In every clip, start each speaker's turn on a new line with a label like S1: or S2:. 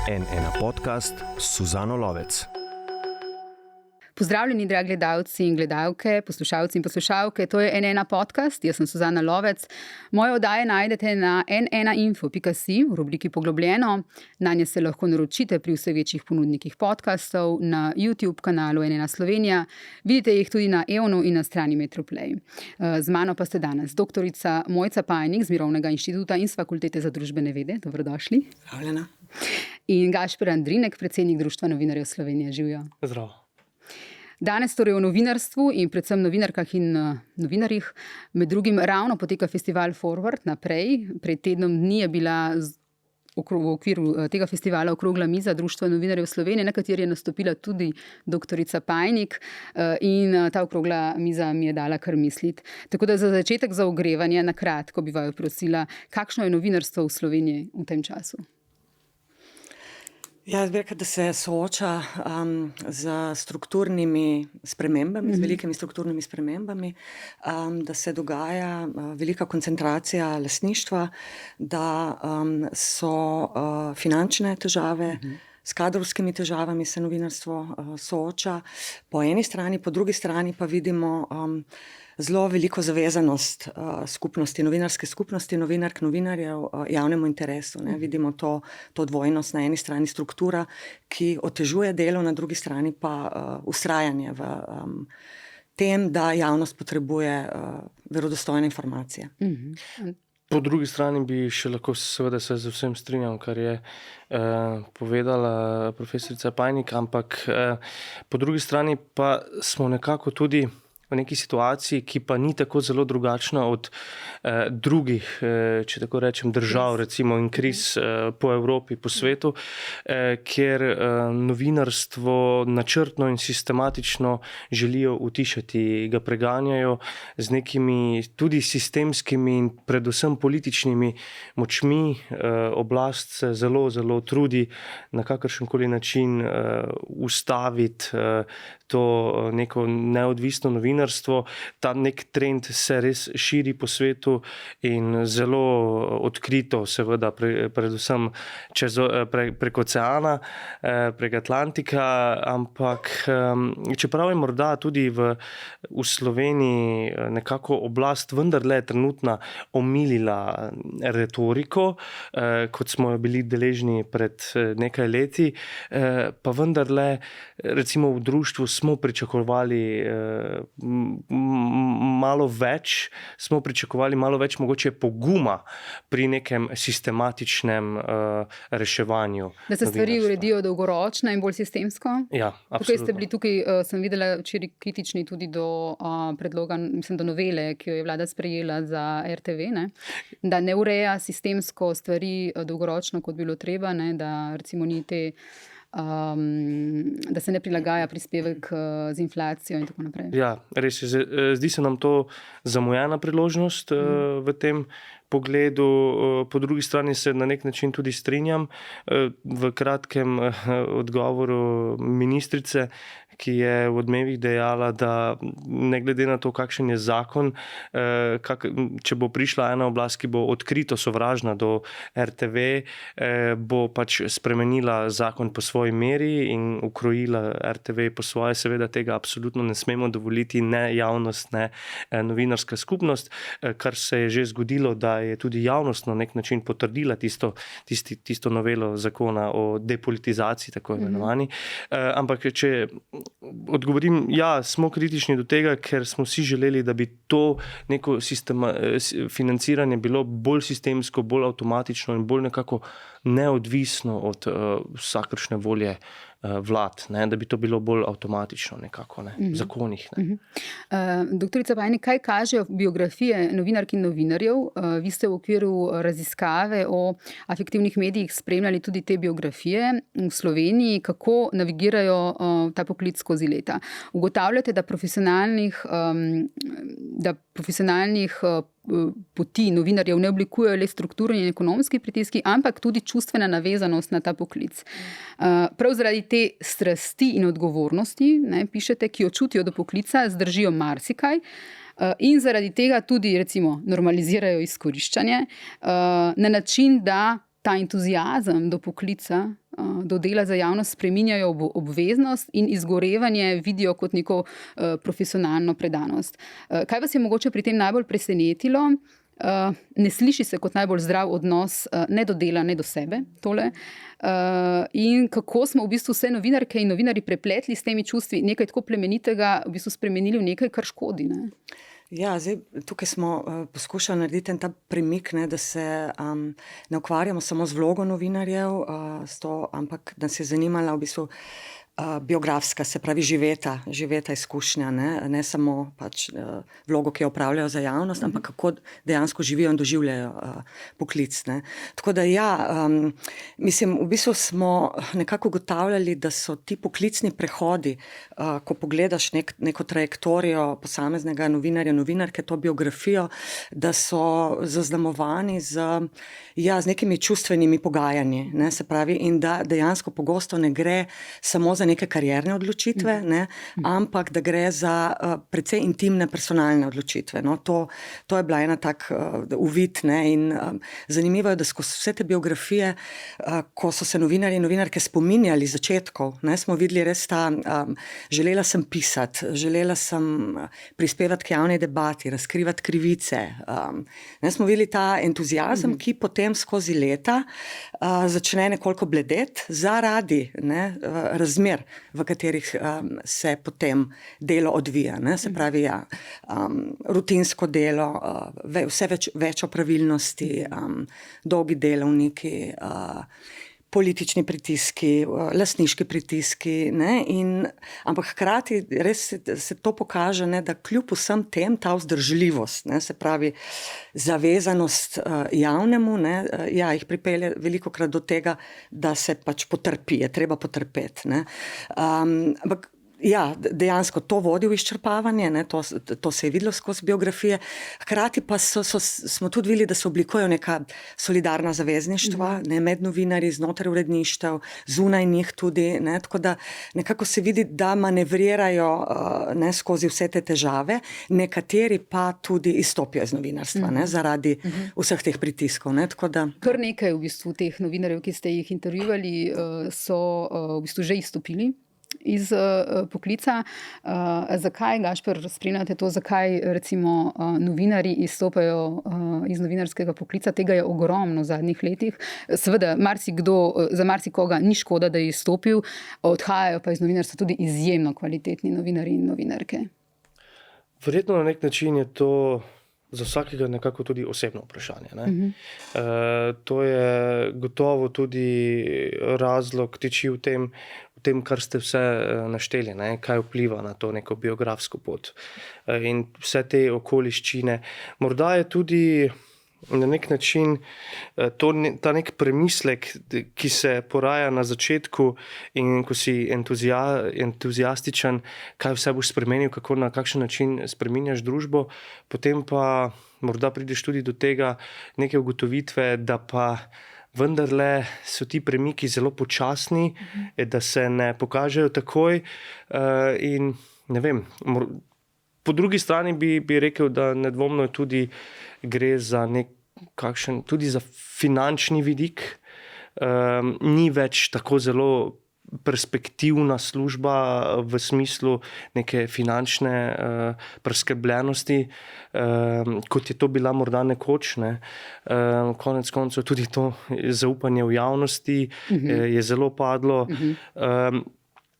S1: N1 podcast s Suzano Lovec.
S2: Pozdravljeni, dragi gledalci in gledalke, poslušalci in poslušalke. To je N1 podcast, jaz sem Suzana Lovec. Moje oddaje najdete na n1info.si v rubriki Poglobljeno. Nanje se lahko naročite pri vse večjih ponudnikih podcastov, na YouTube kanalu N1 Slovenija. Vidite jih tudi na EONu in na strani Metroplay. Z mano pa ste danes doktorica Mojca Pajnik z Mirovnega inštituta in s Fakultete za družbene vede. Dobrodošli.
S3: Hvala.
S2: In Gašper Andrinek, predsednik Društva novinarjev Slovenije. Živijo.
S3: Zdravo.
S2: Danes torej o novinarstvu in predvsem novinarkah in novinarjih. Med drugim ravno poteka festival Forward naprej. Pred tednom dni je bila v okviru tega festivala okrogla miza Društva novinarjev Slovenije, na kateri je nastopila tudi doktorica Pajnik, in ta okrogla miza mi je dala kar misliti. Tako da za začetek za ogrevanje na kratko bi vaju prosila, kakšno je novinarstvo v Sloveniji v tem času?
S3: Jaz bi rekla, da se sooča z strukturnimi spremembami, z velikimi strukturnimi spremembami, da se dogaja velika koncentracija lastništva, da so finančne težave, s kadrovskimi težavami se novinarstvo sooča. Po eni strani, po drugi strani pa vidimo zelo veliko zavezanost skupnosti, novinarske skupnosti, novinark, novinarjev javnemu interesu. Ne. Vidimo to dvojnost, na eni strani struktura, ki otežuje delo, na drugi strani pa vztrajanje v tem, da javnost potrebuje verodostojne informacije.
S4: Po drugi strani bi še lahko seveda se z vsem strinjal, kar je povedala profesorica Pajnik, ampak po drugi strani pa smo nekako tudi v neki situaciji, ki pa ni tako zelo drugačna od drugih, če tako rečem, držav, recimo in kriz po Evropi, po svetu, kjer novinarstvo načrtno in sistematično želijo utišati, ga preganjajo z nekimi tudi sistemskimi in predvsem političnimi močmi. Oblast se zelo, zelo trudi na kakršenkoli način ustaviti to neko neodvisno novinarstvo. Ta nek trend se res širi po svetu in zelo odkrito, seveda, predvsem preko oceana, preko Atlantika, ampak čeprav je morda tudi v Sloveniji nekako oblast vendarle trenutna omilila retoriko, kot smo jo bili deležni pred nekaj leti, pa vendarle recimo v društvu smo pričakovali malo več, mogoče poguma pri nekem sistematičnem reševanju.
S2: Da se stvari uredijo dolgoročno in bolj sistemsko?
S4: Ja, absolutno.
S2: Tukaj sem videla včeraj kritični tudi do predloga, do novele, ki jo je vlada sprejela za RTV, ne? Da ne ureja sistemsko stvari dolgoročno, kot bilo treba, ne? Da recimo ni da se ne prilagaja prispevek z inflacijo in tako naprej.
S4: Ja, res je. Zdi se nam to zamujena priložnost v tem pogledu. Po drugi strani se na nek način tudi strinjam. V kratkem odgovoru ministrice, ki je v Odmevih dejala, da ne glede na to, kakšen je zakon, če bo prišla ena oblast, ki bo odkrito sovražna do RTV, bo pač spremenila zakon po svoji meri in ukrojila RTV po svoje. Seveda tega absolutno ne smemo dovoliti, ne javnost, ne novinarska skupnost, kar se je že zgodilo, da je tudi javnost na nek način potrdila tisto novelo zakona o depolitizaciji, tako imenovani. Ampak če odgovorim, ja, smo kritični do tega, ker smo si želeli, da bi to neko financiranje bilo bolj sistemsko, bolj avtomatično in bolj nekako neodvisno od vsakršne volje vlad, ne, da bi to bilo bolj avtomatično nekako, ne, v zakonih. Ne.
S2: Doktorica Pajnik, kaj kažejo biografije novinark in novinarjev? Vi ste v okviru raziskave o afektivnih medijih spremljali tudi te biografije v Sloveniji, kako navigirajo ta poklic skozi leta. Ugotavljate, da profesionalnih poti novinarjev ne oblikujejo le strukturni in ekonomski pritiski, ampak tudi čustvena navezanost na ta poklic. Prav zaradi te strasti in odgovornosti, ne, pišete, ki jo čutijo do poklica, zdržijo marsikaj, in zaradi tega tudi recimo normalizirajo izkoriščanje na način, da ta entuziazem do poklica, do dela za javnost spreminjajo v obveznost in izgorevanje vidijo kot neko profesionalno predanost. Kaj vas je mogoče pri tem najbolj presenetilo? Ne sliši se kot najbolj zdrav odnos ne do dela, ne do sebe tole. In kako smo v bistvu vse novinarke in novinarji prepletli s temi čustvi, nekaj tako plemenitega v bistvu spremenili v nekaj, kar škodi, ne?
S3: Ja, zdaj, tukaj smo poskušali narediti ta premik, ne, da se ne ukvarjamo samo z vlogo novinarjev, ampak nas je zanimala v bistvu biografska, se pravi živeta izkušnja, ne samo pač vlogo, ki jo opravljajo za javnost, ampak kako dejansko živijo in doživljajo poklic. Ne. Tako da mislim, v bistvu smo nekako ugotavljali, da so ti poklicni prehodi, ko pogledaš neko trajektorijo posameznega novinarja, novinarke, to biografijo, da so zaznamovani z nekimi čustvenimi pogajanji, ne, se pravi, in da dejansko pogosto ne gre samo za neke karierne odločitve, ne, ampak da gre za precej intimne personalne odločitve. No, to je bila ena tak uvid, ne, in zanimivo je, da skozi vse te biografije, ko so se novinarji in novinarke spominjali začetkov, ne, smo videli res ta želela sem pisati, želela sem prispevati k javni debati, razkrivati krivice. Ne, smo videli ta entuziazem, ki potem skozi leta začne nekoliko bledeti zaradi razmer, v katerih se potem delo odvija. Ne? Se pravi, rutinsko delo, vse več opravilnosti, dolgi delovniki, politični pritiski, lastniški pritiski, ne? Ampak hkrati res se to pokaže, ne, da kljub vsem tem ta vzdržljivost, ne, se pravi zavezanost javnemu, ne, jih pripelje velikokrat do tega, da se pač potrpi, je treba potrpeti. Ne? Ampak dejansko to vodi v izčrpavanje, ne, to se je videlo skozi biografije. Hkrati pa smo tudi videli, da se oblikujejo neka solidarna zavezništva, ne, med novinarji, znotraj uredništev, zunaj njih tudi, ne, tako da nekako se vidi, da manevrirajo ne, skozi vse te težave, nekateri pa tudi izstopijo iz novinarstva, ne, zaradi vseh teh pritiskov. Ne, tako da...
S2: Kar nekaj v bistvu teh novinarjev, ki ste jih intervjuvali, so v bistvu že izstopili iz poklica. Zakaj, Gašper, spremljate to, zakaj recimo novinarji izstopajo iz novinarskega poklica? Tega je ogromno v zadnjih letih. Seveda, za marsikoga ni škoda, da je izstopil, odhajajo pa iz novinarstva tudi izjemno kvalitetni novinarji in novinarke.
S4: Verjetno na nek način je to za vsakega nekako tudi osebno vprašanje. Ne? To je gotovo tudi razlog tiči v tem, kar ste vse našteli, ne? Kaj vpliva na to neko biografsko pot in vse te okoliščine. Morda je tudi na nek način ta nek premislek, ki se poraja na začetku in ko si entuziastičen, kaj vse boš spremenil, kako na kakšen način spreminjaš družbo, potem pa morda prideš tudi do tega neke ugotovitve, da pa vendarle so ti premiki zelo počasni, da se ne pokažejo takoj in ne vem, po drugi strani bi rekel, da nedvomno je tudi gre za tudi za finančni vidik. Ni več tako zelo perspektivna služba v smislu neke finančne preskrbljenosti, kot je to bila morda nekoč. Ne. Konec koncev tudi to zaupanje v javnosti je zelo padlo.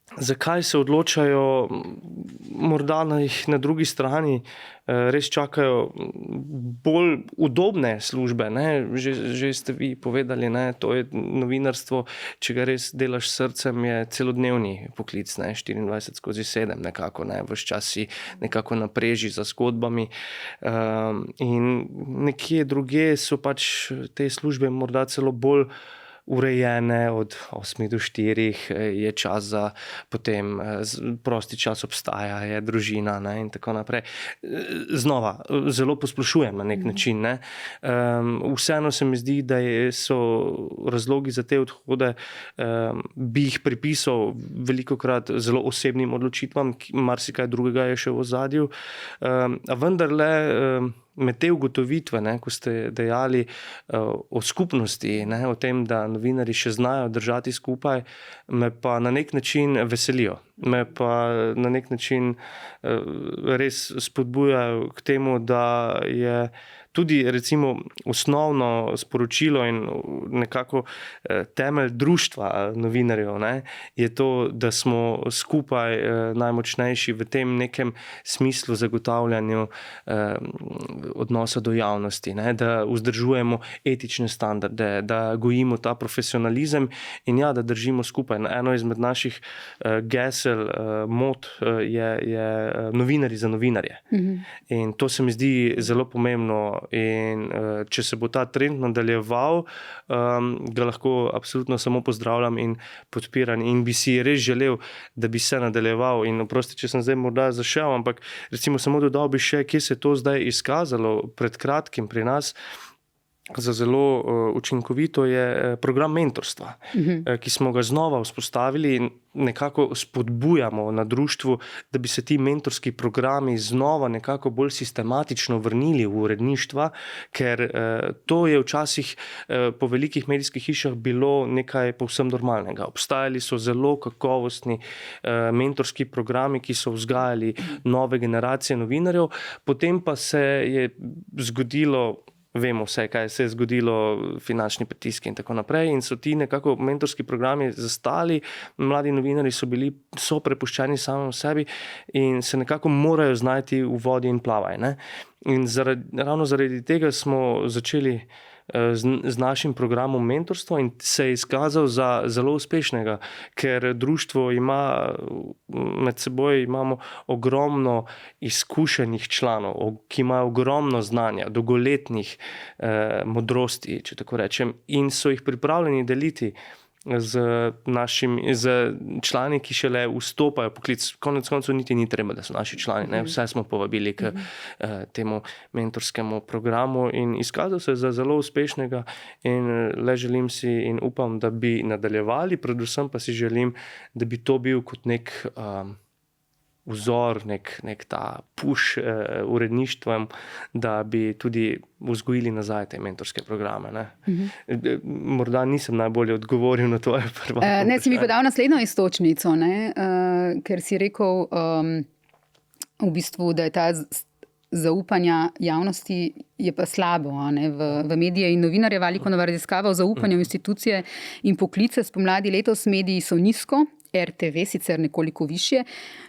S4: Zakaj se odločajo, morda na drugi strani res čakajo bolj udobne službe, ne? Že ste vi povedali, ne? To je novinarstvo, če ga res delaš s srcem, je celodnevni poklic, ne? 24/7 nekako, ne? Ves čas si nekako na preži za zgodbami in nekje drugje so pač te službe morda celo bolj urejene, od 8 do 4 je čas za potem prosti čas obstaja, je družina, ne, in tako naprej. Znova, zelo posplošujem na nek način. Ne. Vseeno se mi zdi, da so razlogi za te odhode, bi jih pripisal velikokrat zelo osebnim odločitvam, marsikaj drugega je še v ozadju. A vendarle med te ugotovitve, ne, ko ste dejali o skupnosti, ne, o tem, da novinarji še znajo držati skupaj, me pa na nek način veselijo. Me pa na nek način res spodbujajo k temu, da je tudi recimo osnovno sporočilo in nekako temelj društva novinarjev, ne, je to, da smo skupaj najmočnejši v tem nekem smislu zagotavljanju odnosa do javnosti, ne, da vzdržujemo etične standarde, da gojimo ta profesionalizem in ja, da držimo skupaj. Eno izmed naših gesel, mot je novinarji za novinarje. In to se mi zdi zelo pomembno. In če se bo ta trend nadaljeval, ga lahko absolutno samo pozdravljam in podpiram in bi si res želel, da bi se nadaljeval. In oprosti, če sem zdaj morda zašel, ampak recimo samo dodal bi še, kje se je to zdaj izkazalo pred kratkim pri nas. Za zelo učinkovito je program mentorstva, ki smo ga znova vzpostavili in nekako spodbujamo na društvu, da bi se ti mentorski programi znova nekako bolj sistematično vrnili v uredništva, ker to je včasih po velikih medijskih hišah bilo nekaj povsem normalnega. Obstajali so zelo kakovostni mentorski programi, ki so vzgajali nove generacije novinarjev, potem pa se je zgodilo, vemo vse, kaj se je zgodilo, finančni pritiski in tako naprej, in so ti nekako mentorski programi zastali, mladi novinarji so prepuščeni samemu sebi in se nekako morajo znajti v vodi in plavaj, ne? In ravno zaradi tega smo začeli z našim programom mentorstva in se je izkazal za zelo uspešnega, ker društvo ima, med seboj imamo ogromno izkušenih članov, ki imajo ogromno znanja, dolgoletnih modrosti, če tako rečem, in so jih pripravljeni deliti z člani, ki šele vstopajo poklic. Konec koncev niti ni treba, da so naši člani, ne? Vse smo povabili k temu mentorskemu programu in izkazal se za zelo uspešnega in le želim si in upam, da bi nadaljevali, predvsem pa si želim, da bi to bil kot nek vzor, nek ta push uredništvom, da bi tudi vzgojili nazaj te mentorske programe. Ne? Morda nisem najbolje odgovoril na tvoje prvo.
S2: Ne, si mi pa dal naslednjo istočnico, ne? Ker si rekel v bistvu, da je ta zaupanja javnosti je pa slabo, ne? V medije in novinarje. Valikonova raziskava o zaupanju v institucije in poklice spomladi letos mediji so nizko, RTV sicer nekoliko višje,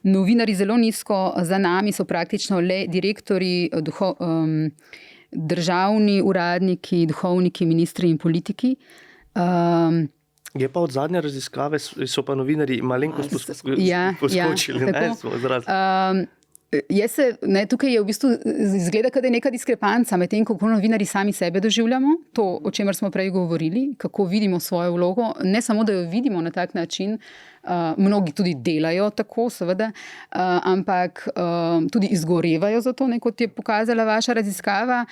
S2: novinari zelo nizko, za nami so praktično le direktorji, državni uradniki, duhovniki, ministri in politiki.
S4: Je pa od zadnje raziskave, so pa novinari malenkost poskočili.
S2: Tukaj je v bistvu izgleda, da je neka diskrepanca med tem, kako novinari sami sebe doživljamo, to, o čemer smo prej govorili, kako vidimo svojo vlogo, ne samo, da jo vidimo na tak način, mnogi tudi delajo tako, seveda, ampak tudi izgorevajo za to, kot je pokazala vaša raziskava.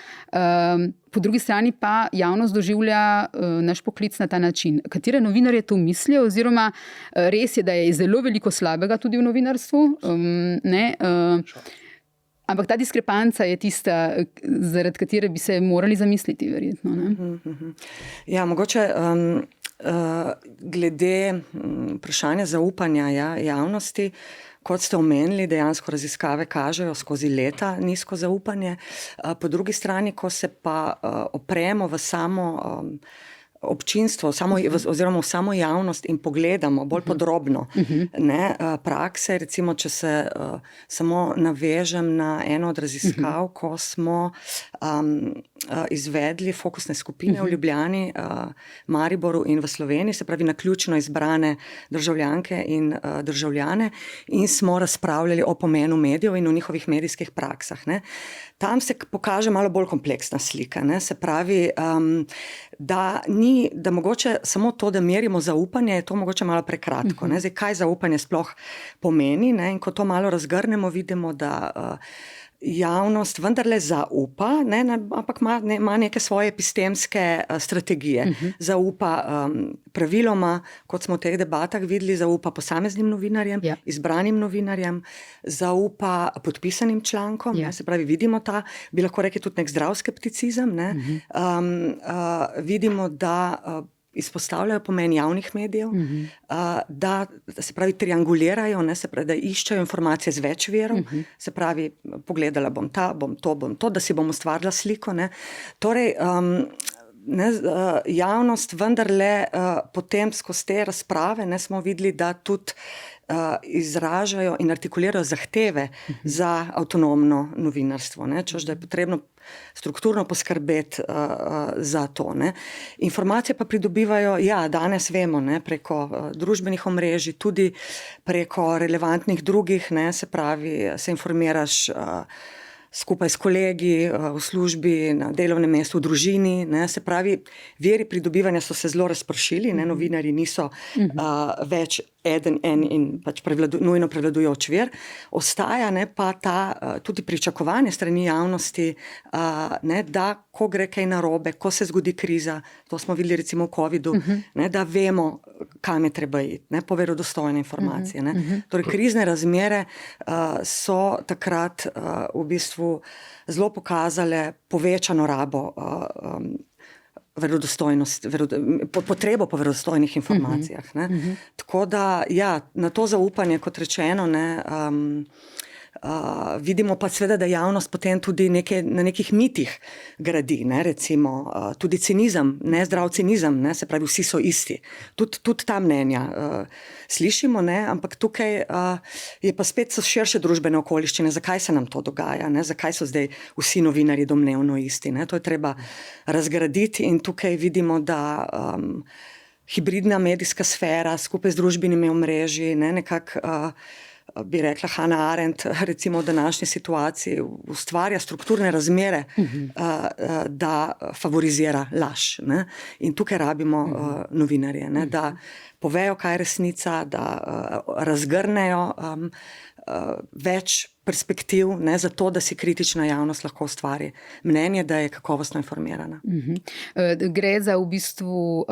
S2: Po drugi strani pa javnost doživlja naš poklic na ta način. Katere novinarje to mislijo, oziroma res je, da je zelo veliko slabega tudi v novinarstvu, ampak ta diskrepanca je tista, zaradi katere bi se morali zamisliti, verjetno. Ne?
S3: Ja, mogoče glede vprašanja zaupanja javnosti, kot ste omenili, dejansko raziskave kažejo skozi leta nizko zaupanje. Po drugi strani, ko se pa opremo v samo občinstvo, oziroma v samo javnost in pogledamo bolj podrobno prakse, recimo, če se samo navežem na eno od raziskav, ko smo izvedli fokusne skupine v Ljubljani, Mariboru in v Sloveniji, se pravi naključno izbrane državljanke in državljane, in smo razpravljali o pomenu medijev in o njihovih medijskih praksah. Tam se pokaže malo bolj kompleksna slika. Se pravi, da mogoče samo to, da merimo zaupanje, je to mogoče malo prekratko. Zdaj, kaj zaupanje sploh pomeni? In ko to malo razgrnemo, vidimo, da javnost vendarle zaupa, ampak ima neke svoje epistemske strategije. Zaupa praviloma, kot smo v teh debatah videli, zaupa posameznim novinarjem, izbranim novinarjem, zaupa podpisanim člankom, se pravi, vidimo bi lahko rekli tudi nek zdrav skepticizem, vidimo, da izpostavljajo pomen javnih medijev, da se pravi triangulirajo, se pravi, da iščejo informacije z več virov, se pravi, pogledala bom to, da si bom ustvarila sliko. Torej, javnost vendarle potem skozi te razprave smo videli, da tudi izražajo in artikulirajo zahteve za avtonomno novinarstvo, češ, da je potrebno strukturno poskrbeti za to. Informacije pa pridobivajo, danes vemo, preko družbenih omrežij, tudi preko relevantnih drugih, se pravi, se informiraš skupaj s kolegi, v službi, na delovnem mestu, v družini, se pravi, viri pridobivanja so se zelo razpršili, novinarji niso več en in pač nujno prevladujoč vir, ostaja pa tudi pričakovanje strani javnosti, da ko gre kaj narobe, ko se zgodi kriza, to smo videli recimo v covidu, da vemo, kam je treba iti, po verodostojne informacije. Torej, krizne razmere so takrat v bistvu zelo pokazale povečano rabo potrebo po verodostojnih informacijah. Tako da, na to zaupanje, kot rečeno, vidimo pa seveda, da javnost potem tudi na nekih mitih gradi, recimo tudi cinizem, nezdrav cinizem, se pravi, vsi so isti. Tudi ta mnenja slišimo, ampak tukaj je pa spet so širše družbene okoliščine, zakaj se nam to dogaja, zakaj so zdaj vsi novinarji domnevno isti. To je treba razgraditi in tukaj vidimo, da hibridna medijska sfera skupaj z družbenimi omrežji, nekako bi rekla Hannah Arendt, recimo v današnji situaciji ustvarja strukturne razmere, da favorizira laž. In tukaj rabimo novinarje, da povejo, kaj je resnica, da razgrnejo več perspektiv, zato, da si kritična javnost lahko ustvari mnenje, da je kakovostno informirana.
S2: Gre za v bistvu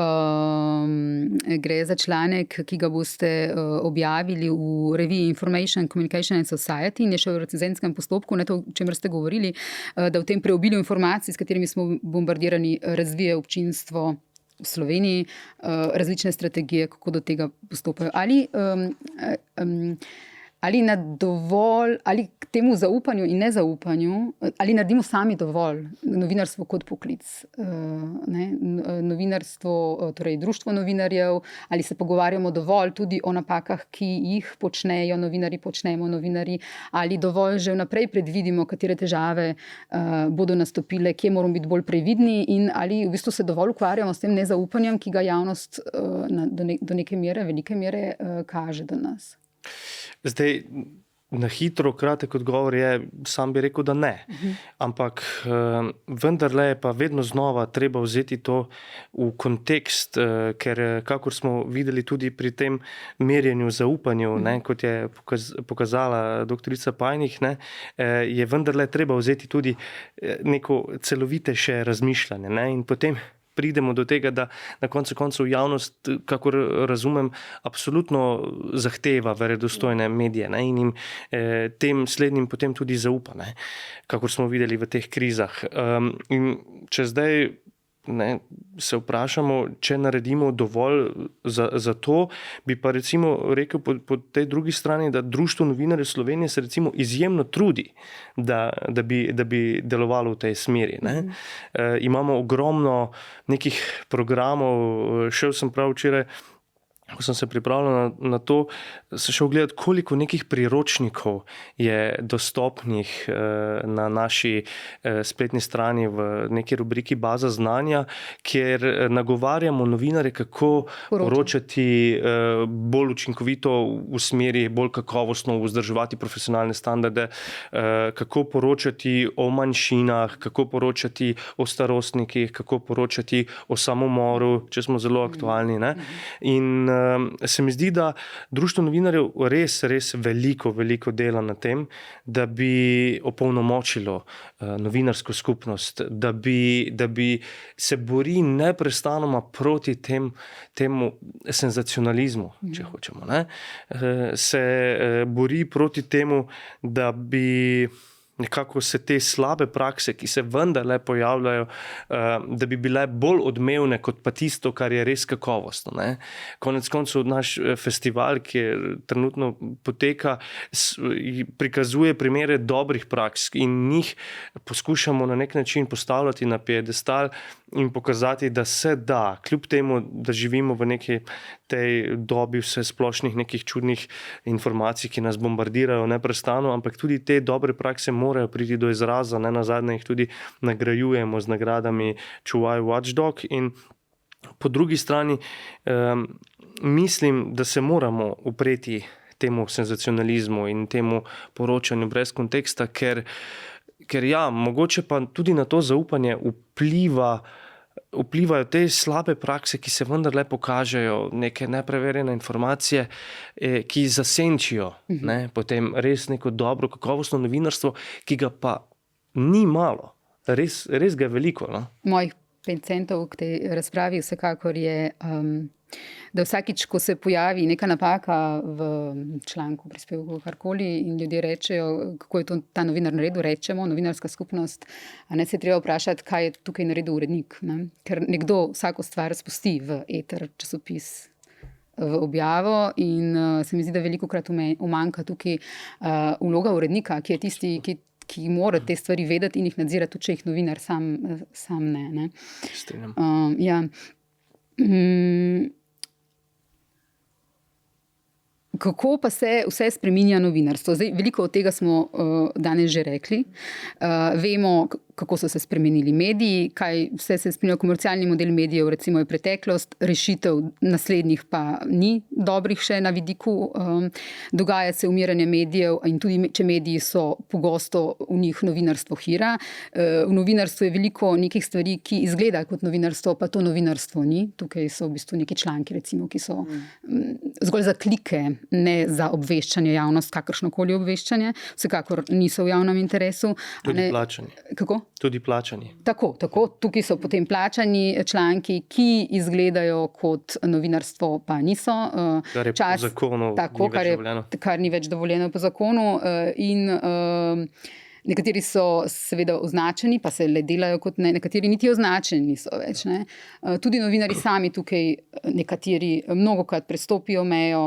S2: gre za članek, ki ga boste objavili v reviji Information, Communication and Society in je še v recenzentskem postopku, to, o čemer ste govorili, da v tem preobilju informacij, s katerimi smo bombardirani, razvije občinstvo v Sloveniji različne strategije, kako do tega postopajo. Ali k temu zaupanju in nezaupanju, ali naredimo sami dovolj novinarstvo kot poklic, novinarstvo, torej društvo novinarjev, ali se pogovarjamo dovolj tudi o napakah, ki jih počnejo novinarji, ali dovolj že vnaprej predvidimo, katere težave bodo nastopile, kje moramo biti bolj previdni in ali v bistvu se dovolj ukvarjamo s tem nezaupanjem, ki ga javnost do neke mere, velike mere kaže do nas.
S4: Zdaj, na hitro, kratek odgovor je, sam bi rekel, da ne. Ampak vendarle je pa vedno znova treba vzeti to v kontekst, ker kakor smo videli tudi pri tem merjenju zaupanju, kot je pokazala doktorica Pajnih, je vendarle treba vzeti tudi neko celovitejše razmišljanje. In potem pridemo do tega, da na koncu koncev javnost, kakor razumem, absolutno zahteva verodostojne medije in jim tem slednjim potem tudi zaupa, kakor smo videli v teh krizah. In če zdaj se vprašamo, če naredimo dovolj za to, bi pa recimo rekel po tej drugi strani, da Društvo novinarjev Slovenije se recimo izjemno trudi, da bi delovalo v tej smeri. Imamo ogromno nekih programov, šel sem prav včeraj, ko sem se pripravljal na to, se šel gledati, koliko nekih priročnikov je dostopnih na naši spletni strani v neki rubriki Baza znanja, kjer nagovarjamo novinarje, kako poročati bolj učinkovito v smeri, bolj kakovostno vzdrževati profesionalne standarde, kako poročati o manjšinah, kako poročati o starostnikih, kako poročati o samomoru, če smo zelo aktualni. In se mi zdi, da Društvo novinarjev res veliko dela na tem, da bi opolnomočilo novinarsko skupnost, da bi se bori neprestanoma proti temu senzacionalizmu, če hočemo. Ne? Se bori proti temu, da bi nekako se te slabe prakse, ki se vendarle pojavljajo, da bi bile bolj odmevne kot pa tisto, kar je res kakovostno. Ne? Konec koncev naš festival, ki trenutno poteka, prikazuje primere dobrih praks in njih poskušamo na nek način postavljati na piedestal in pokazati, da se da, kljub temu, da živimo v neki tej dobi vse splošnih nekih čudnih informacij, ki nas bombardirajo neprestano, ampak tudi te dobre prakse morajo priti do izraza, ne nazadnje jih tudi nagrajujemo z nagradami Čuvaj Watchdog in po drugi strani mislim, da se moramo upreti temu senzacionalizmu in temu poročanju brez konteksta, ker ja, mogoče pa tudi na to zaupanje vplivajo te slabe prakse, ki se vendarle pokažejo, neke nepreverjene informacije, ki zasenčijo potem res neko dobro, kakovostno novinarstvo, ki ga pa ni malo. Res ga je veliko. No?
S2: Mojih 5 centov k tej razpravi vsekakor je, da vsakič, ko se pojavi neka napaka v članku, prispevku, karkoli in ljudje rečejo, kako je to ta novinar naredil, rečemo, novinarska skupnost, a ne se treba vprašati, kaj je tukaj naredil urednik. Ne? Ker nekdo vsako stvar spusti v eter, časopis, v objavo in se mi zdi, da velikokrat umanjka tukaj vloga urednika, ki je tisti, ki mora te stvari vedeti in jih nadzirati, tudi če jih novinar sam ne. Ja. Kako pa se vse spreminja novinarstvo? Zdaj, veliko od tega smo danes že rekli. Vemo, kako so se spremenili mediji, kaj vse se spremenja, komercialni model medijev, recimo je preteklost, rešitev naslednjih pa ni dobrih še na vidiku. Dogaja se umiranje medijev in tudi, če mediji so pogosto v njih novinarstvo hira. V novinarstvu je veliko nekih stvari, ki izgledajo kot novinarstvo, pa to novinarstvo ni. Tukaj so v bistvu neki članki, recimo, ki so zgolj za klike, ne za obveščanje javnost, kakršnokoli obveščanje. Vsekakor niso v javnem interesu.
S4: Tudi plačani.
S2: Kako?
S4: Tudi plačani.
S2: Tako. Tukaj so potem plačani članki, ki izgledajo kot novinarstvo, pa niso.
S4: Kar je po zakonu ni več dovoljeno.
S2: Kar ni več dovoljeno po zakonu. In nekateri so seveda označeni, pa se le delajo kot ne. Nekateri niti označeni niso več. Ne. Tudi novinari sami tukaj nekateri mnogokrat prestopijo mejo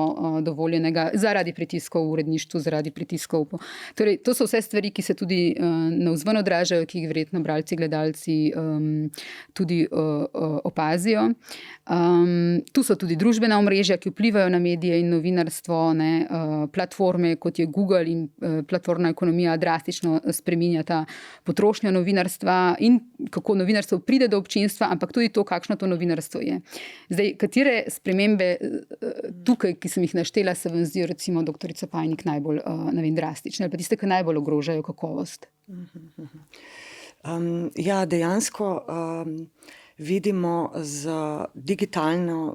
S2: dovoljenega zaradi pritiskov v uredništvu, zaradi pritiskov. Torej, to so vse stvari, ki se tudi navzven odražajo, ki jih verjetno bralci, gledalci tudi opazijo. Tu so tudi družbena omrežja, ki vplivajo na medije in novinarstvo, ne. Platforme, kot je Google in platformna ekonomija drastično spreminjata potrošnjo novinarstva in kako novinarstvo pride do občinstva, ampak tudi to, kakšno to novinarstvo je. Zdaj, katere spremembe tukaj, ki sem jih naštela, se vam zdijo recimo doktorica Pajnik najbolj drastične ali pa tiste, ki najbolj ogrožajo kakovost?
S3: Ja, dejansko vidimo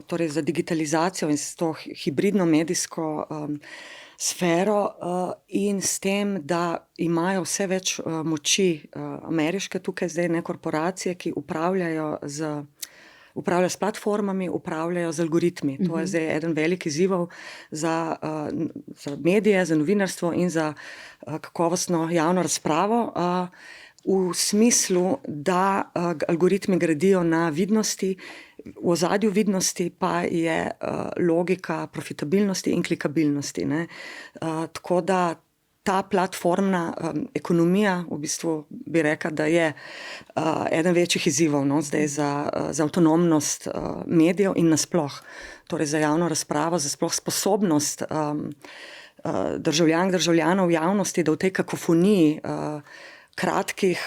S3: torej za digitalizacijo in s to hibridno medijsko sfero in s tem, da imajo vse več moči ameriške tukaj zdaj ne korporacije, ki upravljajo s platformami, upravljajo z algoritmi. To je zdaj eden velik izzivov za medije, za novinarstvo in za kakovostno javno razpravo. V smislu, da algoritmi gradijo na vidnosti, v ozadju vidnosti pa je logika profitabilnosti in klikabilnosti. Ne? Tako da ta platformna ekonomija, v bistvu bi rekla, da je eden večjih izzivov zdaj za avtonomnost medijev in nasploh, torej za javno razpravo, za sploh sposobnost državljanov javnosti, da v tej kakofoniji kratkih,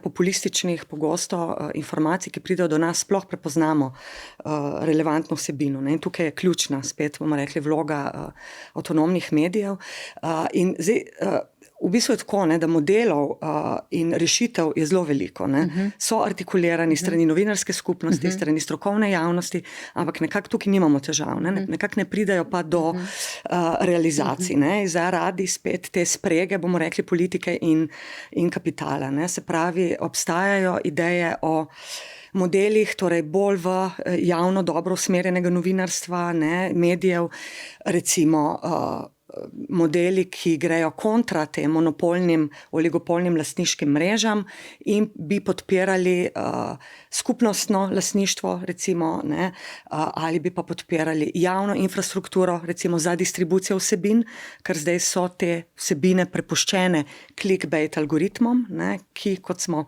S3: populističnih, pogosto informacij, ki pridejo do nas, sploh prepoznamo relevantno vsebino. In tukaj je ključna, spet bomo rekli, vloga avtonomnih medijev. In zdaj, v bistvu je tako, da modelov in rešitev je zelo veliko. So artikulirani strani novinarske skupnosti, strani strokovne javnosti, ampak nekako tukaj nimamo težav. Nekako ne pridejo pa do realizacij. Zaradi spet te sprege, bomo rekli, politike in kapitala. Se pravi, obstajajo ideje o modelih, torej bolj v javno dobro usmerjenega novinarstva, medijev, recimo modeli, ki grejo kontra tem monopolnim, oligopolnim lastniškim mrežam in bi podpirali skupnostno lastništvo, recimo, ali bi pa podpirali javno infrastrukturo, recimo za distribucijo vsebin, ker zdaj so te vsebine prepuščene clickbait algoritmom, ki, kot smo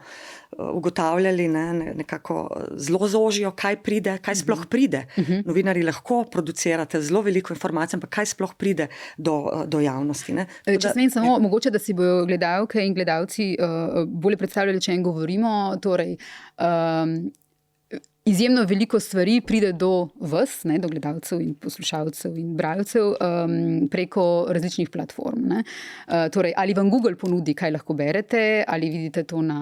S3: ugotavljali, nekako zelo zožijo, kaj pride, kaj sploh pride. Novinarji lahko producirate zelo veliko informacij, ampak kaj sploh pride do javnosti.
S2: Če smem samo, mogoče, da si bojo gledalke in gledalci bolje predstavljali, če govorimo, torej izjemno veliko stvari pride do vas, do gledalcev in poslušalcev in bralcev preko različnih platform. Torej, ali vam Google ponudi, kaj lahko berete, ali vidite to na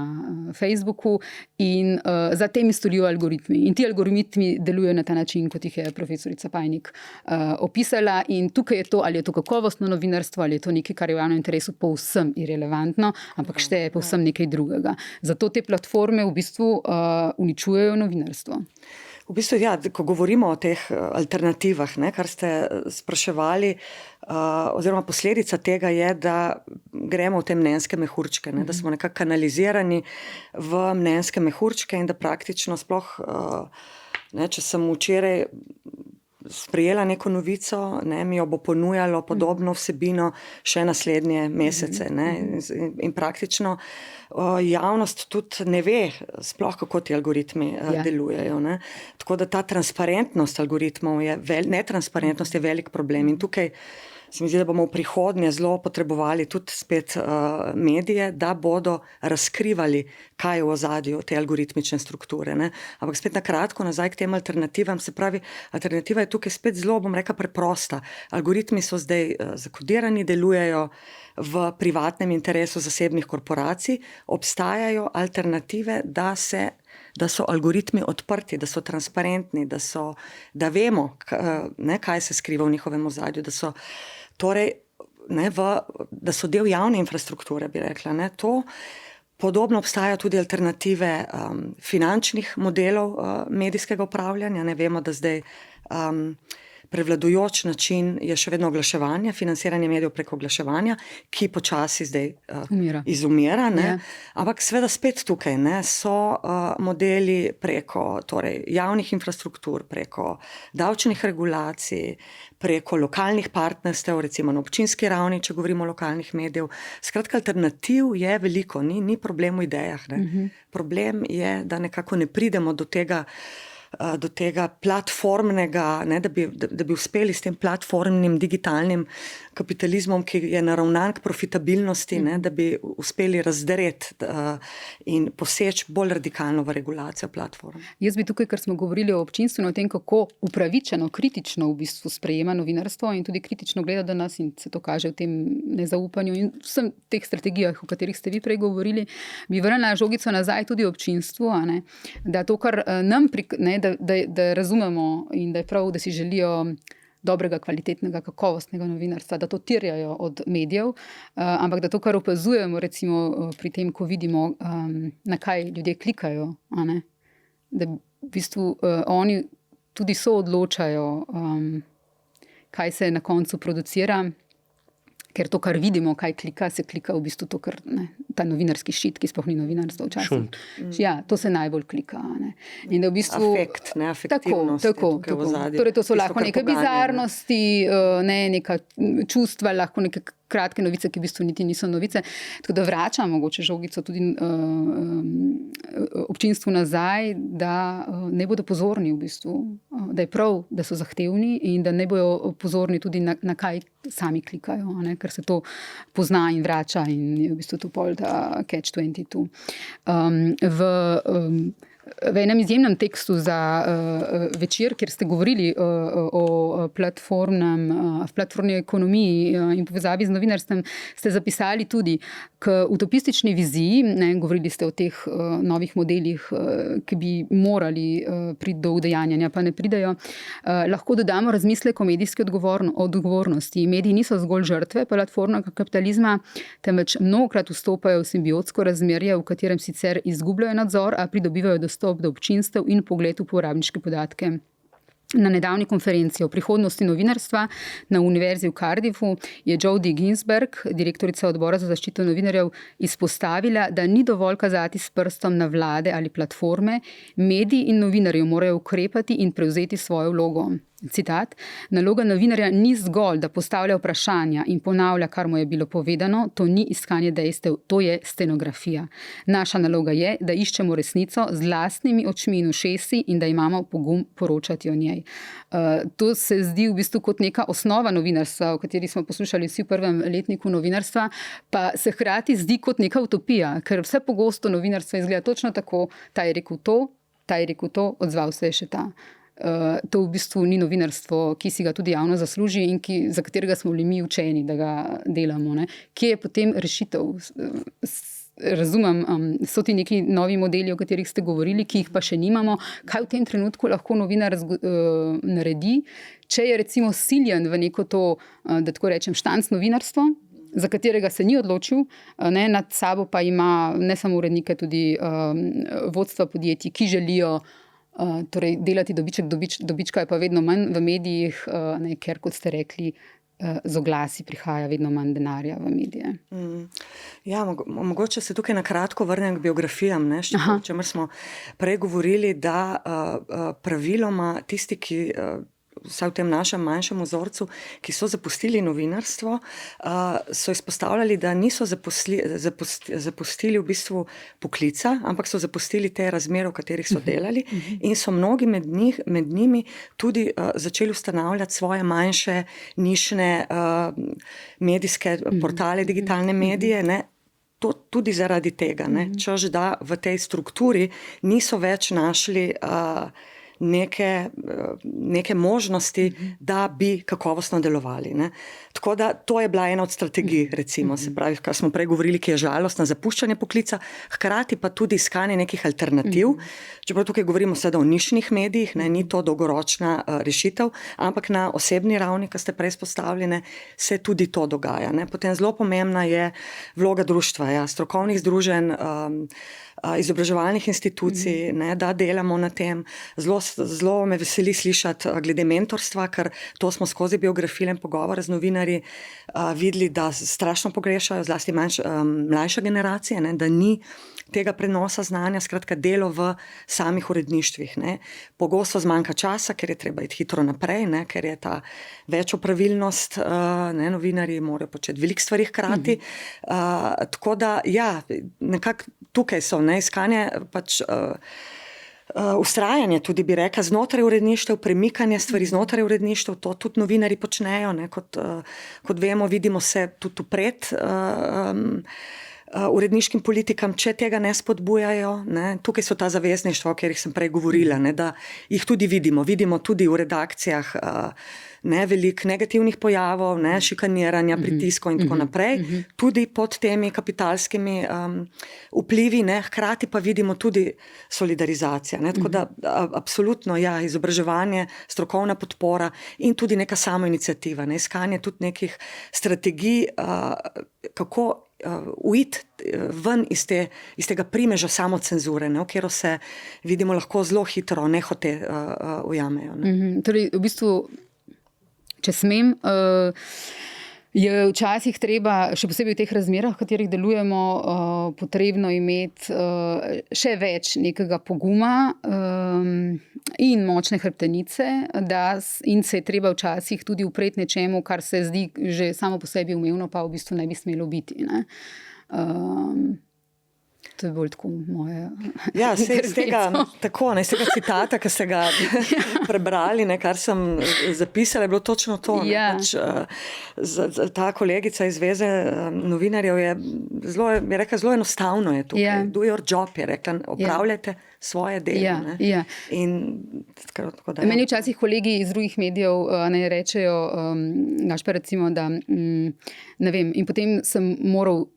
S2: Facebooku in za tem stojijo algoritmi. In ti algoritmi delujejo na ta način, kot jih je profesorica Pajnik opisala, in tukaj je to, ali je to kakovostno novinarstvo, ali je to nekaj, kar je v javnem interesu povsem irelevantno, ampak šteje povsem nekaj drugega. Zato te platforme v bistvu uničujejo novinarstvo.
S3: V bistvu, ja, ko govorimo o teh alternativah, kar ste spraševali, oziroma posledica tega je, da gremo v te mnenjske mehurčke, da smo nekako kanalizirani v mnenjske mehurčke in da praktično sploh, če sem včeraj sprejela neko novico, mi jo bo ponujalo podobno vsebino še naslednje mesece. In praktično javnost tudi ne ve sploh, kako ti algoritmi delujejo. Tako da ta transparentnost algoritmov, netransparentnost je velik problem. In tukaj se mi zdi, da bomo v prihodnje zelo potrebovali tudi spet medije, da bodo razkrivali, kaj je v ozadju te algoritmične strukture. Ampak spet na kratko nazaj k tem alternativam, se pravi, alternativa je tukaj spet zelo, bom rekla, preprosta. Algoritmi so zdaj zakodirani, delujejo v privatnem interesu zasebnih korporacij, obstajajo alternative, da so algoritmi odprti, da so transparentni, da vemo, kaj se skriva v njihovem ozadju, da so torej, da so del javne infrastrukture, bi rekla. To podobno obstajajo tudi alternative finančnih modelov medijskega upravljanja. Vemo, da zdaj prevladujoč način je še vedno oglaševanje, financiranje medijev preko oglaševanja, ki počasi zdaj izumira. Ampak seveda spet tukaj so modeli preko javnih infrastruktur, preko davčnih regulacij, preko lokalnih partnerstev, recimo na občinski ravni, če govorimo o lokalnih medijev. Skratka, alternativ je veliko, ni problem v idejah. Problem je, da nekako ne pridemo do tega platformnega, da bi uspeli s tem platformnim digitalnim kapitalizmom, ki je naravnan k profitabilnosti, da bi uspeli razdreti in poseči bolj radikalno v regulacijo platform.
S2: Jaz bi tukaj, ker smo govorili o občinstvu, o tem, kako upravičeno, kritično v bistvu sprejema novinarstvo in tudi kritično gleda do nas, in se to kaže v tem nezaupanju in vsem teh strategijah, o katerih ste vi prej govorili, bi vrnila žogico nazaj tudi občinstvu, da to, kar nam da razumemo in da je prav, da si želijo dobrega, kvalitetnega, kakovostnega novinarstva, da to terjajo od medijev, ampak da to, kar opazujemo recimo pri tem, ko vidimo, na kaj ljudje klikajo, da v bistvu oni tudi soodločajo, kaj se na koncu producira, ker to, kar vidimo, kaj klika, se klika v bistvu to, kar ta novinarski šit, ki sploh ni novinarstvo včasih. Ja, to se najbolj klika. In da v bistvu
S3: afekt, afektivnost.
S2: Tako. Torej, to so lahko neke bizarnosti, neka čustva, lahko neke kratke novice, ki v bistvu niti niso novice. Tako da vračam mogoče žogico tudi občinstvu nazaj, da ne bodo pozorni v bistvu, da je prav, da so zahtevni in da ne bodo pozorni tudi na kaj sami klikajo, ker se to pozna in vrača in je v bistvu to pol ta catch-22. v enem izjemnem tekstu za Večer, kjer ste govorili o platformni ekonomiji in povezavi z novinarstvom, ste zapisali tudi k utopistični viziji, govorili ste o teh novih modelih, ki bi morali priti do udejanjanja, pa ne pridejo. Lahko dodamo razmislek o medijski odgovornosti. Mediji niso zgolj žrtve platformnega kapitalizma, temveč mnogokrat vstopajo v simbiotsko razmerje, v katerem sicer izgubljajo nadzor, a pridobivajo dostop do občinstev in pogled v uporabniške podatke. Na nedavni konferenci o prihodnosti novinarstva na Univerzi v Cardiffu je Jodie Ginsberg, direktorica odbora za zaščito novinarjev, izpostavila, da ni dovolj kazati s prstom na vlade ali platforme, mediji in novinarji morajo ukrepati in prevzeti svojo vlogo. Citat: "Naloga novinarja ni zgolj, da postavlja vprašanja in ponavlja, kar mu je bilo povedano, to ni iskanje dejstev, to je stenografija. Naša naloga je, da iščemo resnico z lastnimi očmi in ušesi in da imamo pogum poročati o njej." To se zdi v bistvu kot neka osnova novinarstva, o kateri smo poslušali vsi v prvem letniku novinarstva, pa se hkrati zdi kot neka utopija, ker vse pogosto novinarstvo izgleda točno tako: ta je rekel to, odzval se je še ta. To v bistvu ni novinarstvo, ki si ga tudi javno zasluži in za katerega smo bili mi učeni, da ga delamo. Ne? Kje je potem rešitev? Razumem, so ti neki novi modeli, o katerih ste govorili, ki jih pa še nimamo. Kaj v tem trenutku lahko novinar naredi, če je recimo siljen v neko to, da tako rečem, štanc novinarstvo, za katerega se ni odločil, nad sabo pa ima ne samo urednike, tudi vodstva podjetij, ki želijo torej delati dobička je pa vedno manj v medijih, ker, kot ste rekli, z oglasi prihaja vedno manj denarja v medije.
S3: Ja, mogoče se tukaj na kratko vrnem k biografijam, o čemer smo prej govorili, da praviloma tisti, ki vsaj v tem našem manjšem vzorcu, ki so zapustili novinarstvo, so izpostavljali, da niso zapustili v bistvu poklica, ampak so zapustili te razmere, v katerih so delali, in so mnogi med njimi tudi začeli ustanavljati svoje manjše, nišne medijske portale, digitalne medije, To tudi zaradi tega, češ da v tej strukturi niso več našli neke možnosti, da bi kakovostno delovali. Tako da to je bila ena od strategij, recimo, se pravi, kar smo prej govorili, ki je žalostna, zapuščanje poklica, hkrati pa tudi iskanje nekih alternativ. Čeprav tukaj govorimo seveda o nišnih medijih, ni to dolgoročna rešitev, ampak na osebni ravni, ki ste prej izpostavljene, se tudi to dogaja. Potem zelo pomembna je vloga društva, strokovnih združenj, izobraževalnih institucij, da delamo na tem. Zelo me veseli slišati glede mentorstva, ker to smo skozi biografije in pogovore z novinarji videli, da strašno pogrešajo, zlasti mlajša generacija, da ni tega prenosa znanja, skratka delo v samih uredništvih. Pogosto zmanjka časa, ker je treba iti hitro naprej, ker je ta večjo pravilnost, novinarji morajo početi veliko stvari hkrati. Tako da, nekako tukaj so, iskanje pač vztrajanje, tudi bi rekla, znotraj uredništev, premikanje stvari znotraj uredništev, to tudi novinarji počnejo, kot vemo, vidimo se tudi pred uredniškim politikam, če tega ne spodbujajo. Tukaj so ta zavezništva, o katerih sem prej govorila, da jih tudi vidimo tudi v redakcijah veliko negativnih pojavov, šikaniranja, pritiskov in tako naprej, tudi pod temi kapitalskimi vplivi, hkrati pa vidimo tudi solidarizacija. Tako da absolutno, izobraževanje, strokovna podpora in tudi neka samoiniciativa, iskanje tudi nekih strategij, kako uiti ven iz tega primeža samocenzure, v katero se, vidimo, lahko zelo hitro nehote ujamejo.
S2: Torej, v bistvu, če smem, je včasih treba, še posebej v teh razmerah, v katerih delujemo, potrebno imeti še več nekega poguma in močne hrbtenice, in se je treba včasih tudi upreti nečemu, kar se zdi že samo po sebi umevno, pa v bistvu ne bi smelo biti. To je bolj tako moje.
S3: Ja, iz tega citata, ki ste ga prebrali, kar sem zapisala, je bilo točno to.
S2: Ja.
S3: Ta kolegica iz Zveze novinarjev je rekla, zelo enostavno je tukaj.
S2: Ja.
S3: Do your job, je rekla, opravljajte svoje delo.
S2: Ja. Meni včasih kolegi iz drugih medijev rečejo, Gašper recimo, da ne vem, in potem sem moral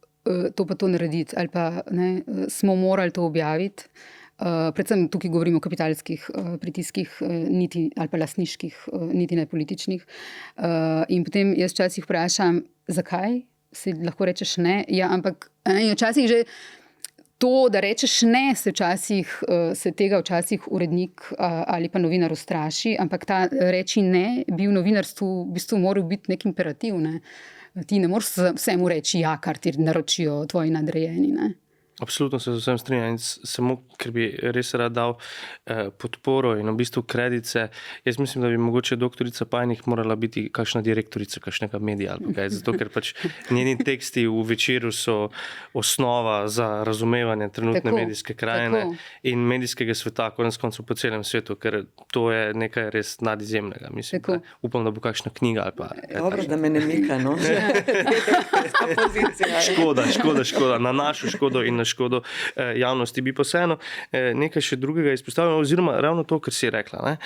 S2: to pa to narediti, ali pa smo morali to objaviti. Predvsem tukaj govorimo o kapitalskih pritiskih, niti, ali pa lastniških, niti ne političnih. In potem jaz včasih vprašam, zakaj? Si lahko rečeš ne? Ja, ampak včasih že to, da rečeš ne, se tega včasih urednik ali pa novinar ustraši, ampak ta reči ne bi v novinarstvu v bistvu moral biti nek imperativ, ne? Ti ne moreš vsemu reči ja, kar ti naročijo tvoji nadrejeni, ne?
S4: Absolutno se z vsem strinjam, samo ker bi res rad dal podporo in v bistvu kredice. Jaz mislim, da bi mogoče doktorica Pajnik morala biti kakšna direktorica kakšnega medija ali kaj, zato ker pač njeni teksti v Večeru so osnova za razumevanje trenutne medijske krajine in medijskega sveta, konec koncev po celem svetu, ker to je nekaj res nadizjemnega. Mislim, da upam, da bo kakšna knjiga ali pa...
S3: Dobro, da me ne mika, no.
S4: Škoda, na našo škodo in na škodo javnosti. Bi pa vseeno nekaj še drugega izpostavljeno, oziroma ravno to, kar si rekla. Ne?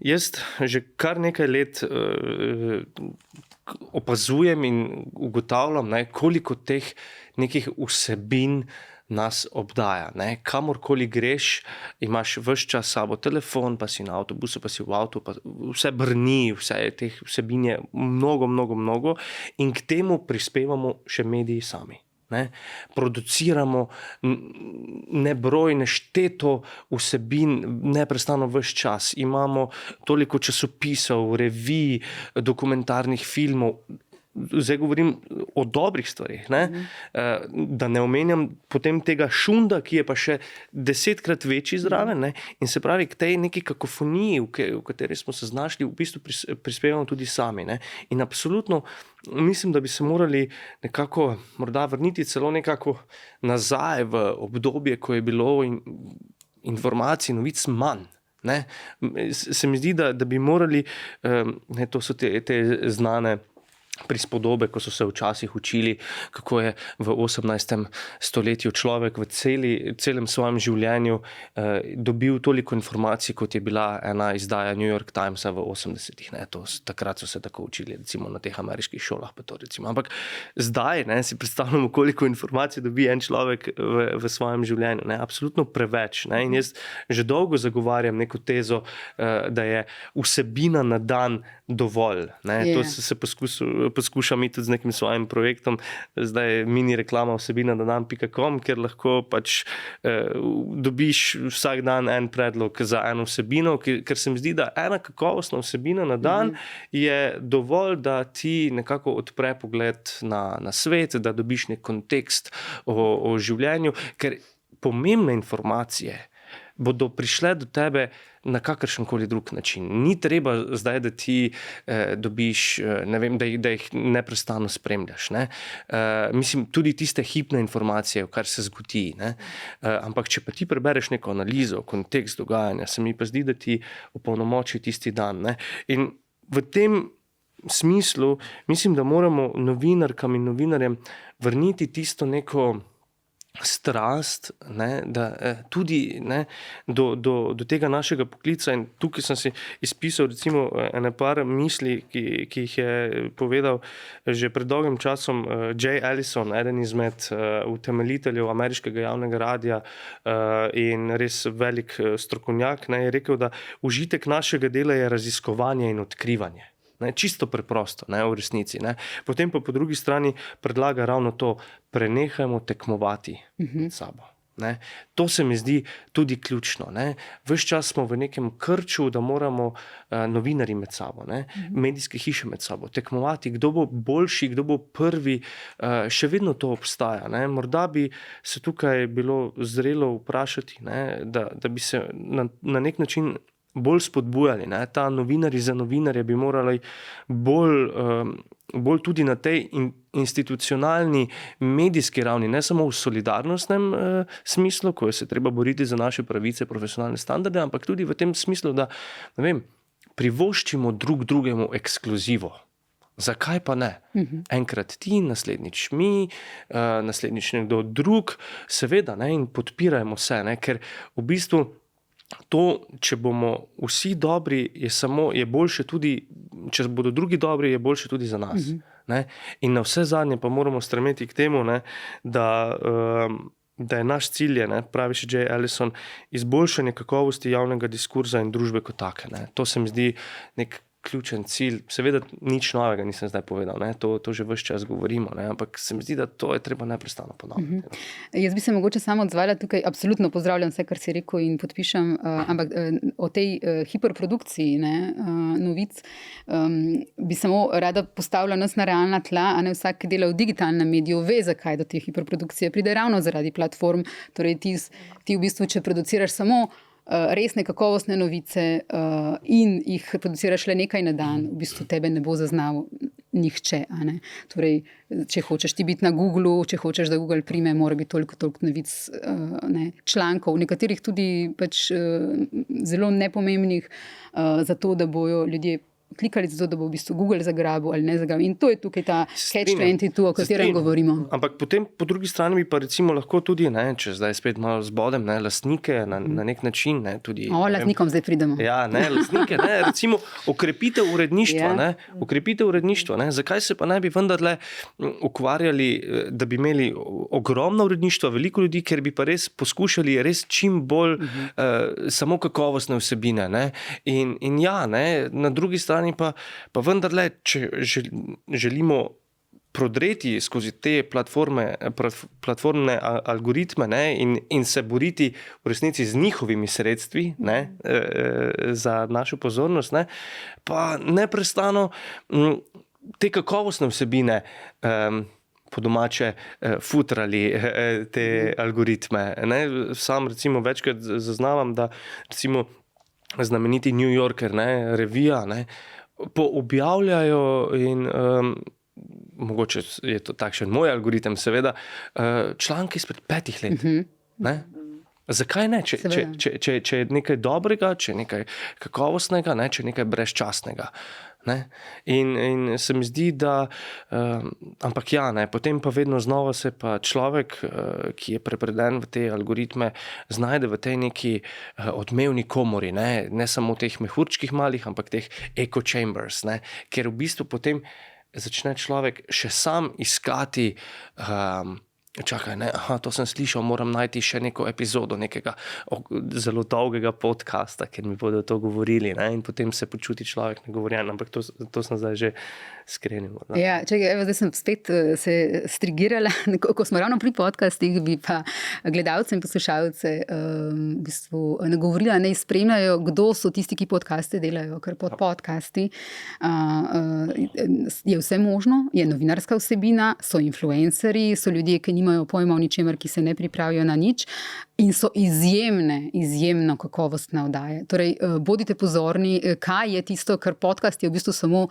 S4: Jaz že kar nekaj let opazujem in ugotavljam, koliko teh nekih vsebin nas obdaja. Ne? Kamorkoli greš, imaš ves čas sabo telefon, pa si na avtobusu, pa si v avtu, pa vse brni, vse teh vsebin je mnogo in k temu prispevamo še mediji sami. Ne? Produciramo nebroj, nešteto vsebin neprestano ves čas. Imamo toliko časopisov, revij, dokumentarnih filmov. Zdaj govorim o dobrih stvarih, ne? Da ne omenjam potem tega šunda, ki je pa še 10-krat večji zraven, ne? In se pravi, k tej neki kakofoniji, v kateri smo se znašli, v bistvu prispevamo tudi sami. Ne? In absolutno mislim, da bi se morali nekako morda vrniti celo nekako nazaj v obdobje, ko je bilo informacij, novic manj. Ne? Se mi zdi, da bi morali, to so te znane prispodobe, ko so se včasih učili, kako je v 18. stoletju človek v celem svojem življenju dobil toliko informacij, kot je bila ena izdaja New York Timesa v 80-ih. Takrat so se tako učili, recimo na teh ameriških šolah. Pa to, recimo. Ampak zdaj si predstavljamo, koliko informacij dobi en človek v svojem življenju. Ne? Absolutno preveč. Ne? In jaz že dolgo zagovarjam neko tezo, da je vsebina na dan dovolj. Ne? To se poskušam iti tudi z nekim svojim projektom, zdaj mini reklama vsebina na dan.com, kjer lahko pač dobiš vsak dan en predlog za eno vsebino, ker se mi zdi, da ena kakovostna vsebina na dan je dovolj, da ti nekako odpre pogled na svet, da dobiš nek kontekst o življenju, ker pomembne informacije bodo prišle do tebe na kakršenkoli drug način. Ni treba zdaj, da ti dobiš, ne vem, da jih neprestano spremljaš. Ne? Mislim, tudi tiste hipne informacije, kar se zgodi. Ne? Ampak, če pa ti prebereš neko analizo, kontekst dogajanja, se mi pa zdi, da ti opolnomoči tisti dan. Ne? In v tem smislu mislim, da moramo novinarkam in novinarjem vrniti tisto neko strast, ne, da tudi do tega našega poklica. In tukaj sem si izpisal recimo ene par misli, ki jih je povedal že pred dolgim časom Jay Allison, eden izmed utemeljiteljev ameriškega javnega radija in res velik strokovnjak, je rekel, da užitek našega dela je raziskovanje in odkrivanje. Ne, čisto preprosto, v resnici. Ne. Potem pa po drugi strani predlaga ravno to, prenehajmo tekmovati med sabo. Ne. To se mi zdi tudi ključno. Ne. Ves čas smo v nekem krču, da moramo novinarji med sabo, medijske hiše med sabo tekmovati, kdo bo boljši, kdo bo prvi. Še vedno to obstaja. Ne. Morda bi se tukaj bilo zrelo vprašati, da bi se na nek način bolj spodbujali. Ta novinarji za novinarje bi morali bolj bolj tudi na tej institucionalni medijski ravni, ne samo v solidarnostnem smislu, ko se treba boriti za naše pravice, profesionalne standarde, ampak tudi v tem smislu, da privoščimo drugemu ekskluzivo. Zakaj pa ne? Enkrat ti, naslednjič mi, naslednjič nekdo drug, seveda, ne, in podpirajmo se, ne, ker v bistvu to, če bomo vsi dobri, je boljše tudi, če bodo drugi dobri, je boljše tudi za nas. Ne? In na vse zadnje pa moramo stremeti k temu, ne, da je naš cilj, ne, pravi še Jay Allison, izboljšanje kakovosti javnega diskurza in družbe kot take. Ne. To se mi zdi nek ključen cilj. Seveda nič novega nisem zdaj povedal, ne. To že ves čas govorimo, ne. Ampak se mi zdi, da to je treba neprestano ponavljati.
S2: Jaz bi se mogoče samo odzvala tukaj, absolutno pozdravljam vse, kar si rekel in podpišem, ampak o tej hiperprodukciji, ne, novic bi samo rada postavila nas na realna tla, a ne vsak, ki dela v digitalnem mediju, ve, zakaj do te hiperprodukcije pride ravno zaradi platform. Torej ti v bistvu, če produciraš samo resne, kakovostne novice in jih produciraš le nekaj na dan, v bistvu tebe ne bo zaznal nihče. A ne? Torej, če hočeš ti biti na Googlu, če hočeš, da Google prime, mora biti toliko novic, člankov, nekaterih tudi pač zelo nepomembnih, zato da bojo ljudje klikali zato, da bo v bistvu Google zagrabil ali ne zagrabil. In to je tukaj ta catch-22, o katerem govorimo.
S4: Ampak potem po drugi strani bi pa recimo lahko tudi, ne, če zdaj spet malo zbodem, ne, lastnike na nek način. Ne, tudi,
S2: lastnikom zdaj pridemo.
S4: Ja, ne, lastnike, ne, recimo okrepitev uredništva. Ne, okrepitev uredništva. Ne, zakaj se pa ne bi vendarle ukvarjali, da bi imeli ogromno uredništva, veliko ljudi, ker bi pa res poskušali res čim bolj samo kakovostne vsebine. Ne, in ja, ne, na drugi strani pa vendarle, če želimo prodreti skozi te platformne algoritme, ne, in se boriti v resnici z njihovimi sredstvi, ne, za našo pozornost, ne, pa neprestano te kakovostne vsebine po domače futrali te algoritme. Ne. Sam recimo večkrat zaznavam, da recimo znameniti New Yorker, ne, revija, ne, poobjavljajo in mogoče je to takšen moj algoritem, seveda, članki izpred 5 let. Ne? Zakaj ne? Če je nekaj dobrega, če je nekaj kakovostnega, ne, če je nekaj brezčasnega. Ne? In se mi zdi, da ampak ja, ne, potem pa vedno znova se pa človek, ki je prepreden v te algoritme, znajde v tej neki odmevni komori, ne samo teh mehurčkih malih, ampak teh echo chambers, ne? Ker v bistvu potem začne človek še sam iskati čakaj, ne, to sem slišal, moram najti še neko epizodo nekega zelo dolgega podcasta, ker mi bodo to govorili, ne, in potem se počuti človek nagovorjen, ampak to sem zdaj že skrenil.
S2: Ja, čakaj, zdaj sem spet se strigirala, ko smo ravno pri podcastih, bi pa gledalce in poslušalce v bistvu nagovorila, ne spremljajo, kdo so tisti, ki podcaste delajo, ker pod podcasti je vse možno, je novinarska vsebina, so influencerji, so ljudje, ki nimajo pojma o ničemer, ki se ne pripravijo na nič in so izjemno kakovostne oddaje. Torej, bodite pozorni, kaj je tisto, ker podcast je v bistvu samo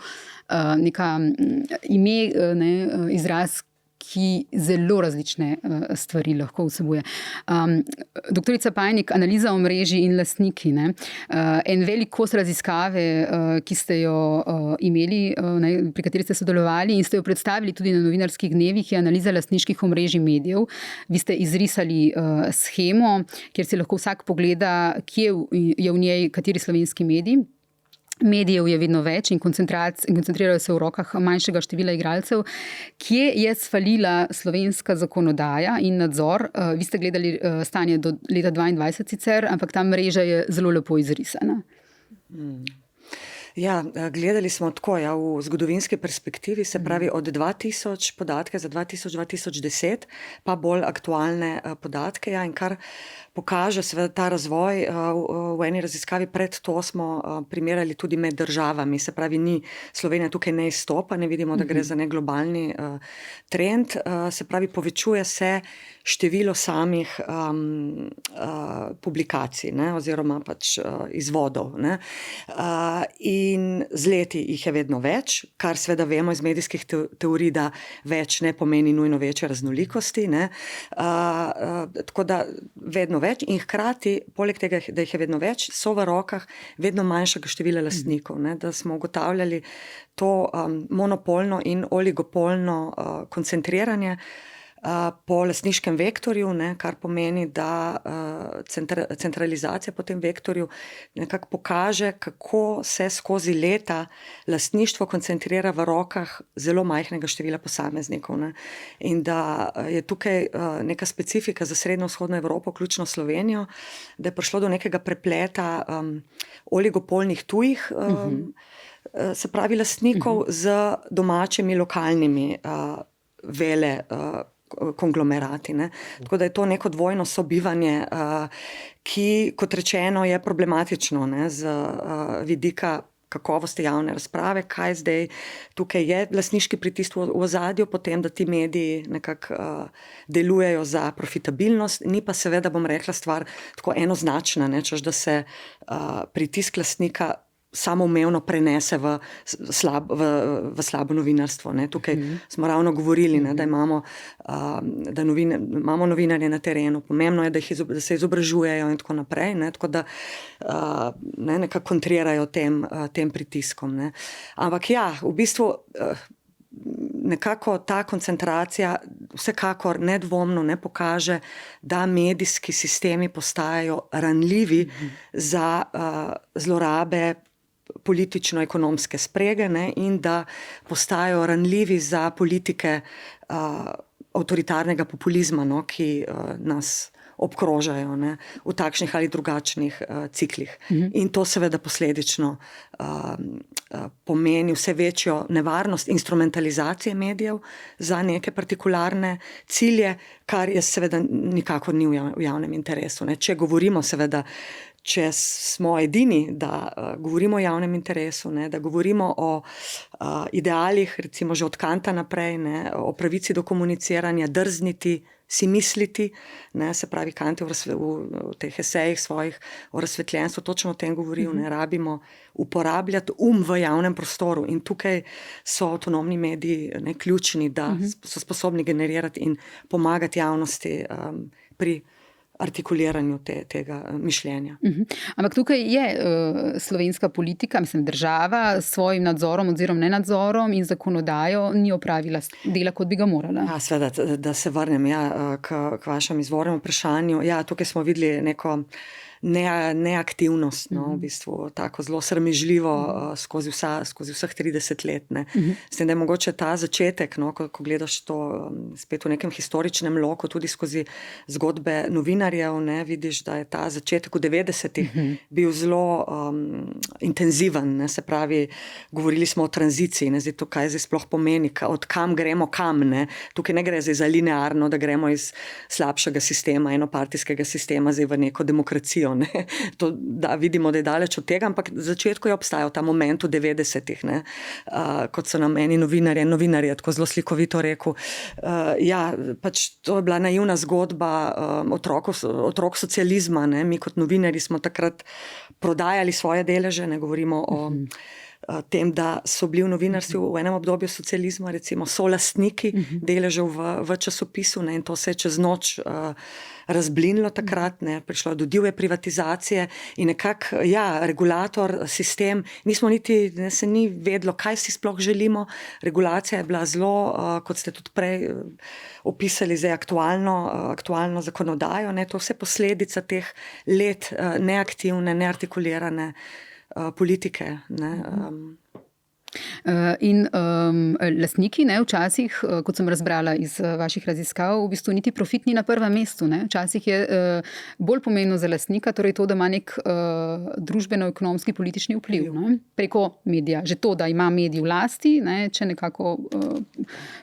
S2: neka ime, ne, izraz, ki zelo različne stvari lahko vsebuje. Doktorica Pajnik, analiza omrežij in lastniki. Ne? En velik kos raziskave, ki ste jo imeli, pri kateri ste sodelovali in ste jo predstavili tudi na novinarskih dnevih, je analiza lastniških omrežij medijev. Vi ste izrisali shemo, kjer si lahko vsak pogleda, kje je v njej kateri slovenski medij. Medijev je vedno več in koncentrirajo se v rokah manjšega števila igralcev. Kje je sfalila slovenska zakonodaja in nadzor? Vi ste gledali stanje do leta 2022 sicer, ampak ta mreža je zelo lepo izrisana.
S3: Ja, gledali smo tako, v zgodovinski perspektivi, se pravi od 2000 podatke za 2000-2010, pa bolj aktualne podatke, in kar pokaže seveda ta razvoj. V eni raziskavi pred to smo primerjali tudi med državami, se pravi, Slovenija tukaj ne izstopa, ne vidimo, da gre za nek globalni trend, se pravi, povečuje se število samih publikacij, ne, oziroma pač izvodov. Ne. In z leti jih je vedno več, kar seveda vemo iz medijskih teorij, da več ne pomeni nujno večje raznolikosti. Ne. Tako da vedno več in hkrati, poleg tega, da jih je vedno več, so v rokah vedno manjšega števila lastnikov. Ne, da smo ugotavljali to monopolno in oligopolno koncentriranje po lastniškem vektorju, ne, kar pomeni, da centralizacija po tem vektorju nekako pokaže, kako se skozi leta lastništvo koncentrira v rokah zelo majhnega števila posameznikov. Ne. In da je tukaj neka specifika za srednjo-vzhodno Evropo, vključno Slovenijo, da je prišlo do nekega prepleta oligopolnih tujih se pravi lastnikov z domačimi lokalnimi vele konglomerati. Ne. Tako da je to neko dvojno sobivanje, ki, kot rečeno, je problematično, ne, z vidika kakovosti javne razprave, kaj zdaj tukaj je lastniški pritisk v ozadju, potem, da ti mediji nekako delujejo za profitabilnost, ni pa seveda, bom rekla, stvar tako enoznačna, ne, češ da se pritisk lastnika samoumevno prenese v slabo novinarstvo. Ne. Tukaj smo ravno govorili, ne, da imamo novinarje na terenu. Pomembno je, da se izobražujejo in tako naprej. Ne. Tako da nekako kontrirajo tem pritiskom. Ne. Ampak ja, v bistvu nekako ta koncentracija vsekakor nedvomno ne pokaže, da medijski sistemi postajajo ranljivi za zlorabe politično-ekonomske sprege, ne, in da postajajo ranljivi za politike avtoritarnega populizma, no, ki nas obkrožajo, ne, v takšnih ali drugačnih ciklih. In to seveda posledično pomeni vse večjo nevarnost instrumentalizacije medijev za neke partikularne cilje, kar je seveda nikakor ni v javnem interesu. Ne. Če govorimo seveda, če smo edini, da govorimo o javnem interesu, ne, da govorimo o idealih, recimo že od Kanta naprej, ne, o pravici do komuniciranja, drzniti, si misliti, ne, se pravi, Kant je v teh esejih svojih o razsvetljenstvu točno o tem govoril, ne, rabimo uporabljati v javnem prostoru in tukaj so avtonomni mediji ključni, da so sposobni generirati in pomagati javnosti pri artikuliranju tega mišljenja.
S2: Ampak tukaj je slovenska politika, mislim država, s svojim nadzorom oziroma nenadzorom in zakonodajo ni opravila dela, kot bi ga morala.
S3: Ja, seveda, da se vrnem k vašem izvornemu vprašanju. Ja, tukaj smo videli neko neaktivnost, no, v bistvu tako zelo sramežljivo skozi vseh 30 let. Ne. S tem, da je mogoče ta začetek, no, ko gledaš to spet v nekem historičnem loku, tudi skozi zgodbe novinarjev, ne, vidiš, da je ta začetek v 90-ih bil zelo intenziven, ne, se pravi, govorili smo o tranziciji, ne, zdaj to, kaj zdaj sploh pomeni, od kam gremo kam, ne. Tukaj ne gre zdaj za linearno, da gremo iz slabšega sistema, enopartijskega sistema, zdaj v neko demokracijo. Ne. To, da vidimo, da je daleč od tega, ampak v začetku je obstajal ta moment v 90-ih, ne, kot so nam eni novinarji tako zelo slikovito rekel. Ja, pač to je bila naivna zgodba otrok socializma, ne. Mi kot novinarji smo takrat prodajali svoje deleže, ne govorimo o tem, da so bili v novinarstvu v enem obdobju socializma, recimo solastniki deležev v časopisu, ne, in to se je čez noč razblinilo takrat, ne, prišlo do divje privatizacije in nekako, ja, regulator, sistem, se ni vedlo, kaj si sploh želimo. Regulacija je bila zelo, kot ste tudi prej opisali, zdaj aktualno zakonodajo, ne, to vse posledica teh let neaktivne, neartikulirane politike. Ne.
S2: In lastniki, ne, včasih, kot sem razbrala iz vaših raziskav, v bistvu niti profit ni na prvem mestu. Ne. Včasih je bolj pomembno za lastnika, torej to, da ima nek družbeno-ekonomski politični vpliv, ne, preko medija. Že to, da ima medij v lasti, ne, če nekako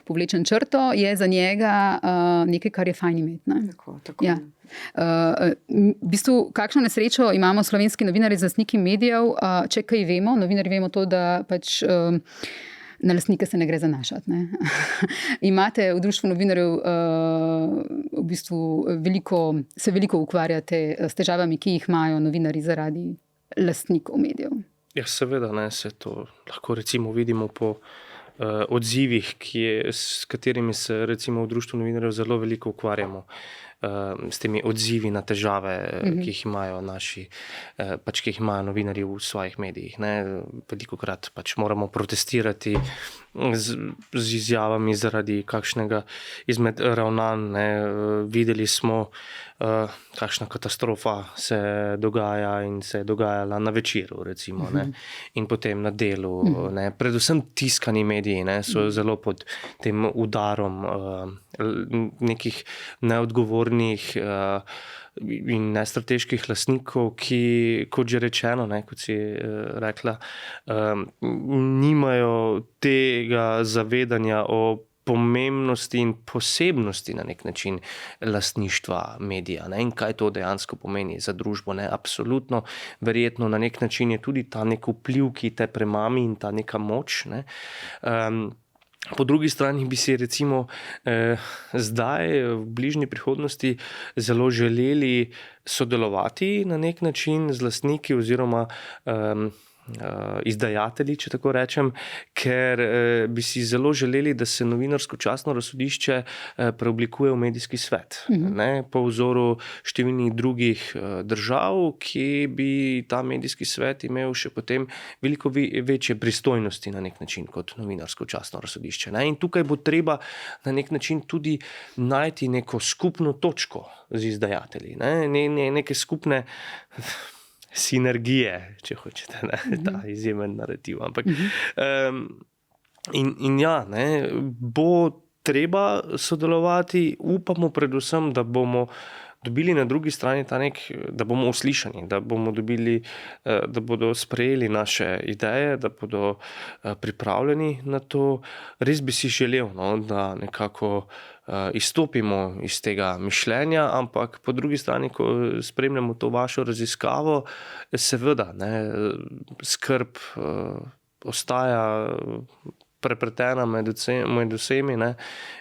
S2: povlečen črto, je za njega nekaj, kar je fajn imeti. Ne.
S3: Tako.
S2: Ja. V bistvu, kakšno nesrečo imamo slovenski novinarji z lastniki medijev, če kaj vemo. Novinarji vemo to, da pač na lastnike se ne gre zanašati. Ne? Imate v Društvu novinarjev v bistvu veliko ukvarjate s težavami, ki jih imajo novinarji zaradi lastnikov medijev.
S4: Ja, seveda, ne, se to lahko recimo vidimo po odzivih, s katerimi se recimo v Društvu novinarjev zelo veliko ukvarjamo. S temi odzivi na težave, ki jih imajo ki jih imajo novinarji v svojih medijih. Ne. Velikokrat moramo protestirati z izjavami zaradi kakšnega izmed ravnanj. Ne. Videli smo, kakšna katastrofa se dogaja in se je dogajala na Večeru, recimo, ne. In potem na Delu. Ne. Predvsem tiskani mediji, ne, so zelo pod tem udarom nekih neodgovornih in nestrateških lastnikov, ki, kot že rečeno, ne, kot si rekla, nimajo tega zavedanja o pomembnosti in posebnosti na nek način lastništva medija, ne, in kaj to dejansko pomeni za družbo. Ne. Absolutno, verjetno na nek način je tudi ta nek vpliv, ki te premami in ta neka moč. Ne. Po drugi strani bi si recimo zdaj v bližnji prihodnosti zelo želeli sodelovati na nek način z lastniki oziroma izdajatelji, če tako rečem, ker bi si zelo želeli, da se novinarsko častno razsodišče preoblikuje v medijski svet. Ne, po vzoru številnih drugih držav, ki bi ta medijski svet imel še potem veliko večje pristojnosti na nek način kot novinarsko častno razsodišče. Ne, in tukaj bo treba na nek način tudi najti neko skupno točko z izdajatelji. Ne, neke skupne sinergije, če hočete, ne, ta izjemen narativ. Ampak, in ja, ne, bo treba sodelovati, upamo predvsem, da bomo dobili na drugi strani da bomo uslišani, da bomo dobili, da bodo sprejeli naše ideje, da bodo pripravljeni na to. Res bi si želel, no, da nekako izstopimo iz tega mišljenja, ampak po drugi strani, ko spremljamo to vašo raziskavo, seveda, ne, skrb ostaja prepletena med vsemi, ne,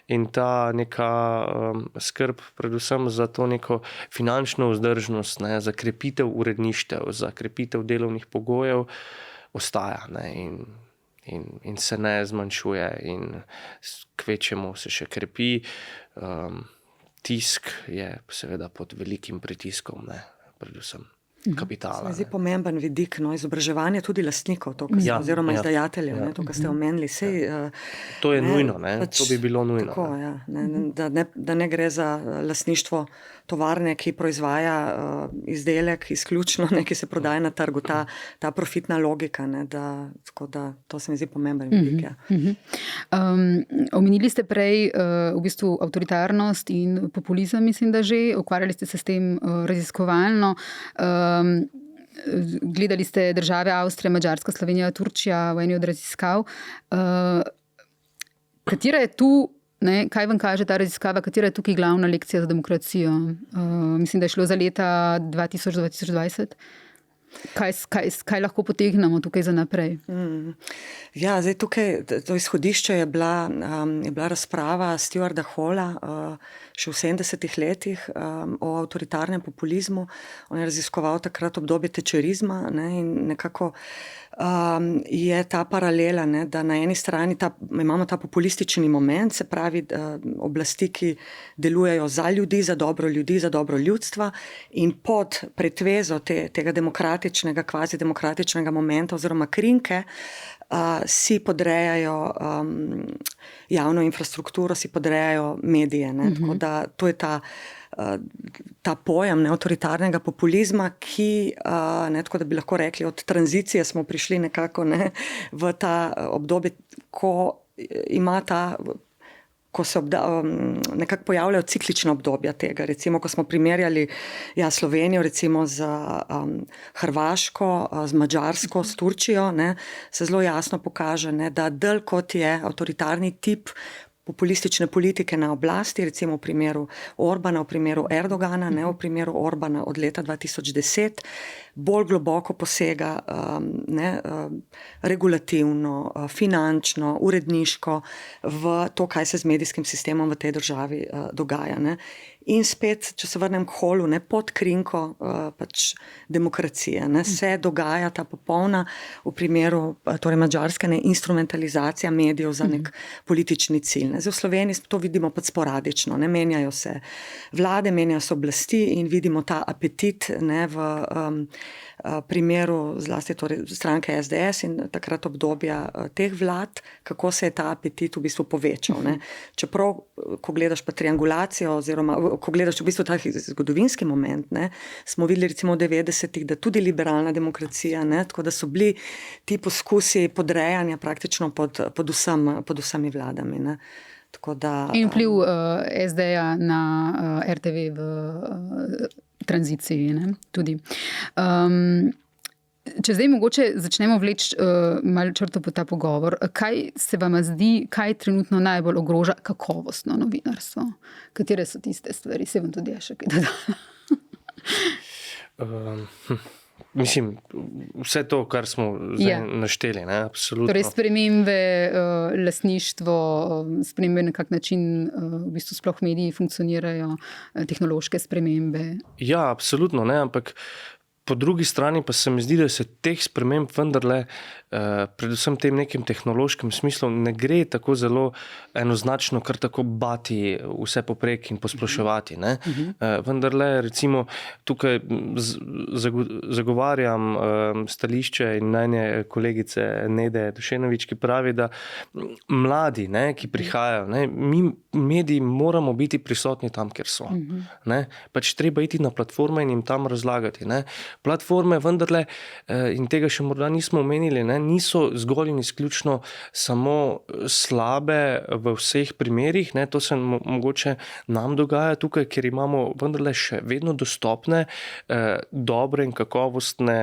S4: in ta neka skrb predvsem za to neko finančno vzdržnost, ne, za krepitev uredništev, za krepitev delovnih pogojev ostaja, ne, in se ne zmanjšuje in kvečjemu se še krepi. Tisk je seveda pod velikim pritiskom, ne, predvsem kapitala.
S3: Se mi zdi pomemben vidik, no, izobraževanje tudi lastnikov, oziroma izdajateljev, ne, to, kar ste omenili.
S4: To je nujno, ne, to bi bilo nujno.
S3: Tako, ja, da ne gre za lastništvo tovarne, ki proizvaja izdelek izključno, ne, ki se prodaja na trgu, ta profitna logika, ne, tako da to se mi zdi pomemben vidik. Ja.
S2: Omenili ste prej v bistvu avtoritarnost in populizem, mislim, da že, ukvarjali ste se s tem raziskovalno. Gledali ste države Avstrija, Madžarska, Slovenija, Turčija v eni od raziskav. Katera je tu, ne, kaj vam kaže ta raziskava, katera je tukaj glavna lekcija za demokracijo? Mislim, da je šlo za leta 2020. Kaj lahko potegnemo tukaj za naprej?
S3: Ja, zdaj tukaj, to izhodišče je bila razprava Stewarta Halla še v 70. letih o avtoritarnem populizmu. On je raziskoval takrat obdobje tečerizma, ne, in nekako je ta paralela, ne, da na eni strani imamo ta populistični moment, se pravi oblasti, ki delujejo za ljudi, za dobro ljudstva, in pod pretvezo tega demokratičnega, kvazi demokratičnega momenta oziroma krinke si podrejajo javno infrastrukturo, si podrejajo medije. Ne, tako da to je ta pojem avtoritarnega populizma, ki, ne, tako da bi lahko rekli, od tranzicije smo prišli nekako, ne, v ta obdobje, ko se nekako pojavljajo ciklična obdobja tega. Recimo, ko smo primerjali Slovenijo recimo z Hrvaško, z Madžarsko, s Turčijo, ne, se zelo jasno pokaže, ne, da kot je avtoritarni tip populistične politike na oblasti, recimo v primeru Orbana, v primeru Erdogana, ne v primeru Orbana od leta 2010, bolj globoko posega regulativno, finančno, uredniško v to, kaj se z medijskim sistemom v tej državi dogaja. Ne. In spet, če se vrnem k Hallu, pod krinko pač demokracije. Ne, se dogaja ta popolna, v primeru torej Madžarske, instrumentalizacija medijev za nek politični cilj. Ne. Zdaj v Sloveniji to vidimo pač sporadično. Ne, menjajo se vlade, menjajo se oblasti in vidimo ta apetit v primeru zlasti torej stranke SDS in takrat obdobja teh vlad, kako se je ta apetit v bistvu povečal. Ne. Čeprav, ko gledaš pa triangulacijo oziroma ko gledaš v bistvu ta zgodovinski moment, ne, smo videli recimo v 90-ih, da tudi liberalna demokracija, ne, tako da so bili ti poskusi podrejanja praktično pod vsemi vladami. Ne. Tako da,
S2: in vpliv SD-ja na RTV v tranziciji, ne, tudi. Če zdaj mogoče začnemo vleči malo črto po ta pogovor, kaj se vam zdi, kaj trenutno najbolj ogroža kakovostno novinarstvo? Katere so tiste stvari? Se vam tudi še kaj dodala?
S4: Mislim, vse to, kar smo zdaj našteli, ne, absolutno.
S2: Torej spremembe, lastništvo, spremembe na kak način v bistvu sploh mediji funkcionirajo, tehnološke spremembe.
S4: Ja, absolutno, ne, ampak po drugi strani pa se mi zdi, da se teh sprememb vendarle, predvsem tem nekem tehnološkem smislu, ne gre tako zelo enoznačno kar tako bati vse poprek in posploševati. Ne? Vendarle, recimo, tukaj zagovarjam stališče in mnenje kolegice Nede Dušenović, ki pravi, da mladi, ne, ki prihajajo, ne, mi mediji moramo biti prisotni tam, kjer so. Ne? Pač treba iti na platforme in jim tam razlagati. Ne? Platforme vendarle, in tega še morda nismo omenili, ne, niso zgolj in izključno samo slabe v vseh primerih, ne, to se mogoče nam dogaja tukaj, ker imamo vendarle še vedno dostopne, dobre in kakovostne,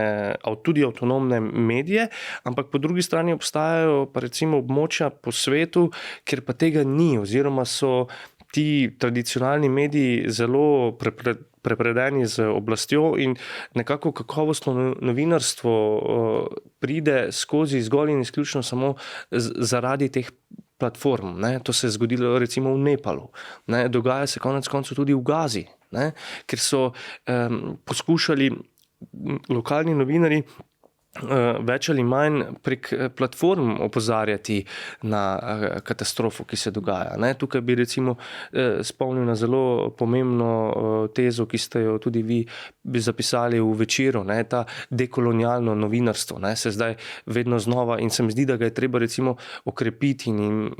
S4: tudi avtonomne medije, ampak po drugi strani obstajajo pa recimo območja po svetu, kjer pa tega ni, oziroma so ti tradicionalni mediji zelo prepredeni z oblastjo in nekako kakovostno novinarstvo pride skozi zgolj in izključno samo zaradi teh platform. Ne? To se je zgodilo recimo v Nepalu. Ne? Dogaja se konec koncev tudi v Gazi, ne? Ker so poskušali lokalni novinarji več ali manj prek platform opozarjati na katastrofo, ki se dogaja. Ne? Tukaj bi recimo spomnil na zelo pomembno tezo, ki ste jo tudi vi zapisali v Večeru, ne? Ta dekolonialno novinarstvo, ne? Se zdaj vedno znova in se mi zdi, da ga je treba recimo okrepiti in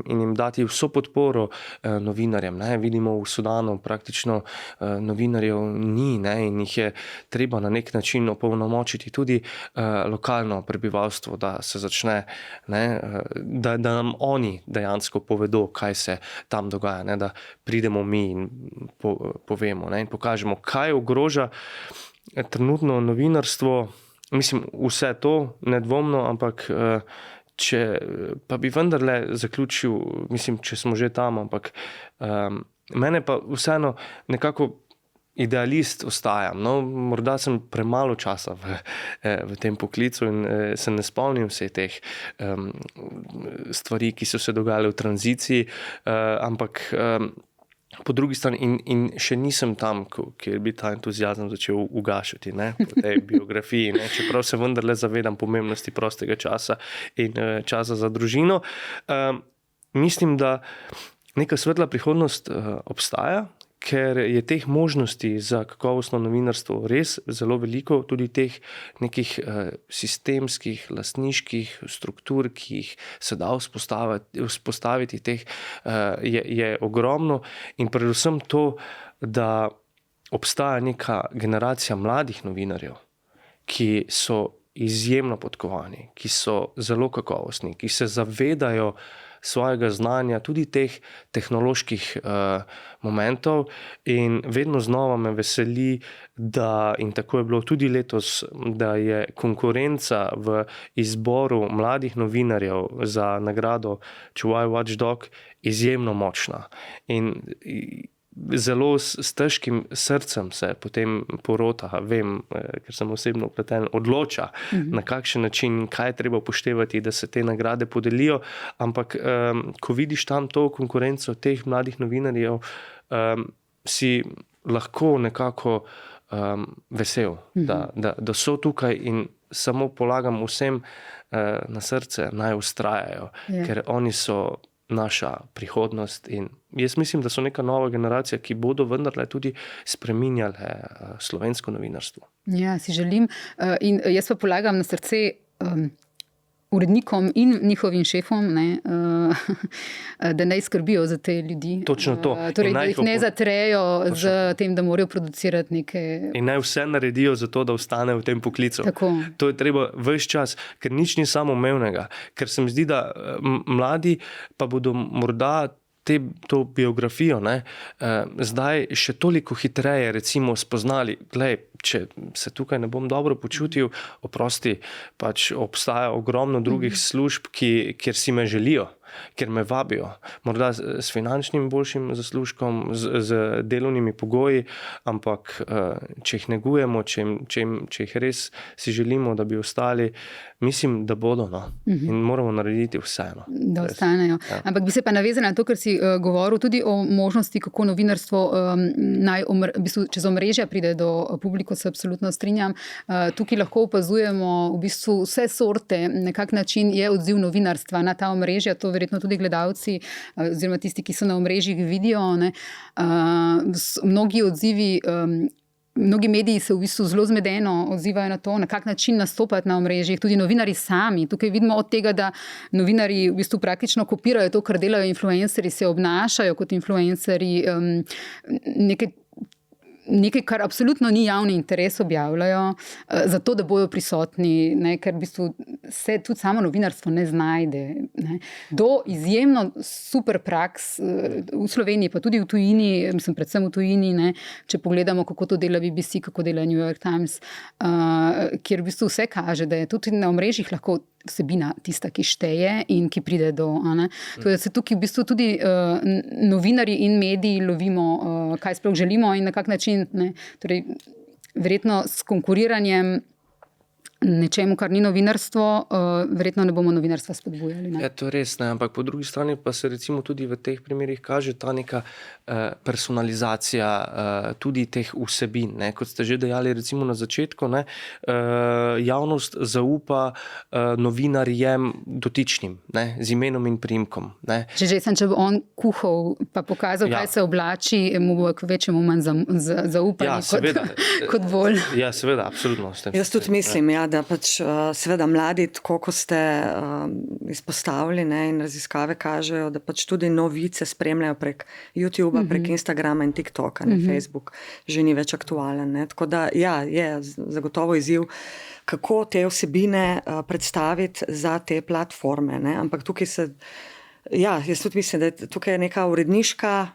S4: jim dati vso podporo novinarjem. Ne? Vidimo v Sudanu praktično novinarjev ni, ne? In jih je treba na nek način opolnomočiti tudi lokalno prebivalstvo, da se začne, ne, da nam oni dejansko povedo, kaj se tam dogaja, ne, da pridemo mi in povemo, ne, in pokažemo, kaj ogroža trenutno novinarstvo. Mislim, vse to nedvomno, ampak če pa bi vendarle zaključil, mislim, če smo že tam, ampak mene pa vseeno nekako idealist ostajam. No, morda sem premalo časa v tem poklicu in se ne spomnim vseh teh stvari, ki so se dogajale v tranziciji, ampak po drugi strani in še nisem tam, kjer bi ta entuziazem začel ugašati, ne, po tej biografiji, ne, čeprav se vendarle zavedam pomembnosti prostega časa in časa za družino. Mislim, da neka svetla prihodnost obstaja, ker je teh možnosti za kakovostno novinarstvo res zelo veliko, tudi teh nekih sistemskih, lastniških struktur, ki jih se da vzpostaviti, teh je ogromno in predvsem to, da obstaja neka generacija mladih novinarjev, ki so izjemno podkovani, ki so zelo kakovostni, ki se zavedajo svojega znanja, tudi teh tehnoloških momentov, in vedno znova me veseli, da, in tako je bilo tudi letos, da je konkurenca v izboru mladih novinarjev za nagrado Čuvaj Watchdog izjemno močna. In zelo s težkim srcem se potem porota, vem, ker sem osebno vpleten, odloča, na kakšen način, kaj je treba upoštevati, da se te nagrade podelijo, ampak ko vidiš tam to konkurenco teh mladih novinarjev, si lahko nekako vesel, da so tukaj, in samo polagam vsem na srce, naj vztrajajo, ker oni so naša prihodnost, in jaz mislim, da so neka nova generacija, ki bodo vendarle tudi spreminjale slovensko novinarstvo.
S2: Ja, si želim. In jaz pa polagam na srce urednikom in njihovim šefom, da naj skrbijo za te ljudi.
S4: Točno to.
S2: Torej, da jih ne zatrejo z tem, da morajo producirati neke...
S4: In naj vse naredijo za to, da ostanejo v tem poklicu.
S2: Tako.
S4: To je treba ves čas, ker nič ni samoumevnega. Ker se mi zdi, da mladi pa bodo morda to biografijo zdaj še toliko hitreje recimo spoznali, glej, če se tukaj ne bom dobro počutil, oprosti, pač obstaja ogromno drugih služb, kjer si me želijo, kjer me vabijo. Morda s finančnim boljšim zaslužkom, z delovnimi pogoji, ampak če jih negujemo, če jih res si želimo, da bi ostali, mislim, da bodo, in moramo narediti vseeno.
S2: Da ostanejo. Ja. Ampak bi se pa navezala na to, ker si govoril tudi o možnosti, kako novinarstvo čez omrežja pride do publiko, se absolutno strinjam. Tukaj lahko opazujemo v bistvu vse sorte, na kak način je odziv novinarstva na ta omrežja, to verjetno tudi gledalci oziroma tisti, ki so na omrežjih, vidijo. Mnogi odzivi, mnogi mediji se v bistvu zelo zmedeno odzivajo na to, na kak način nastopati na omrežjih, tudi novinarji sami. Tukaj vidimo od tega, da novinarji v bistvu praktično kopirajo to, kar delajo influencerji, se obnašajo kot influencerji, nekaj, kar absolutno ni javni interes, objavljajo, zato, da bojo prisotni, ker v bistvu se tudi samo novinarstvo ne znajde. Do izjemno super praks v Sloveniji, pa tudi v tujini, mislim, predvsem v tujini, če pogledamo, kako to dela BBC, kako dela New York Times, kjer v bistvu vse kaže, da je tudi na omrežjih lahko vsebina tista, ki šteje in ki pride do... To je se tukaj v bistvu tudi novinarji in mediji lovimo, kaj sploh želimo in na kak način. Torej, verjetno s konkuriranjem nečemu, kar ni novinarstvo, verjetno ne bomo novinarstva spodbujali.
S4: Ja, to je res, ampak po drugi strani pa se recimo tudi v teh primerih kaže ta neka personalizacija tudi teh vsebin. Kot ste že dejali recimo na začetku, javnost zaupa novinarjem dotičnim, z imenom in priimkom.
S2: Če bo on kuhal pa pokazal, kaj se oblači, mu bo kvečemu manj zaupali kot bolj.
S4: Ja, seveda, absolutno.
S3: Jaz tudi mislim, da pač seveda mladi, tako ko ste izpostavili, in raziskave kažejo, da pač tudi novice spremljajo prek YouTubea, prek Instagrama in TikToka, Facebook že ni več aktualen. Tako da, je zagotovo izziv, kako te vsebine predstaviti za te platforme. Ampak tukaj se, jaz tudi mislim, da je tukaj neka uredniška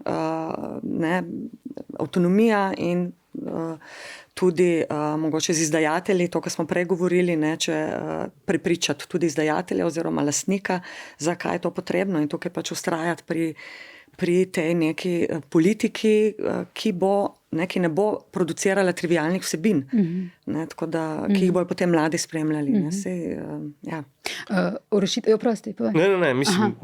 S3: avtonomija in tudi mogoče z izdajatelji, to, kar smo prej govorili, če prepričati tudi izdajatelja oziroma lastnika, zakaj je to potrebno, in tukaj pač vztrajati pri tej neki politiki, ki ne bo producirala trivialnih vsebin, tako da, ki jih bojo potem mladi spremljali.
S2: Prosti, povej.
S4: Ne, mislim,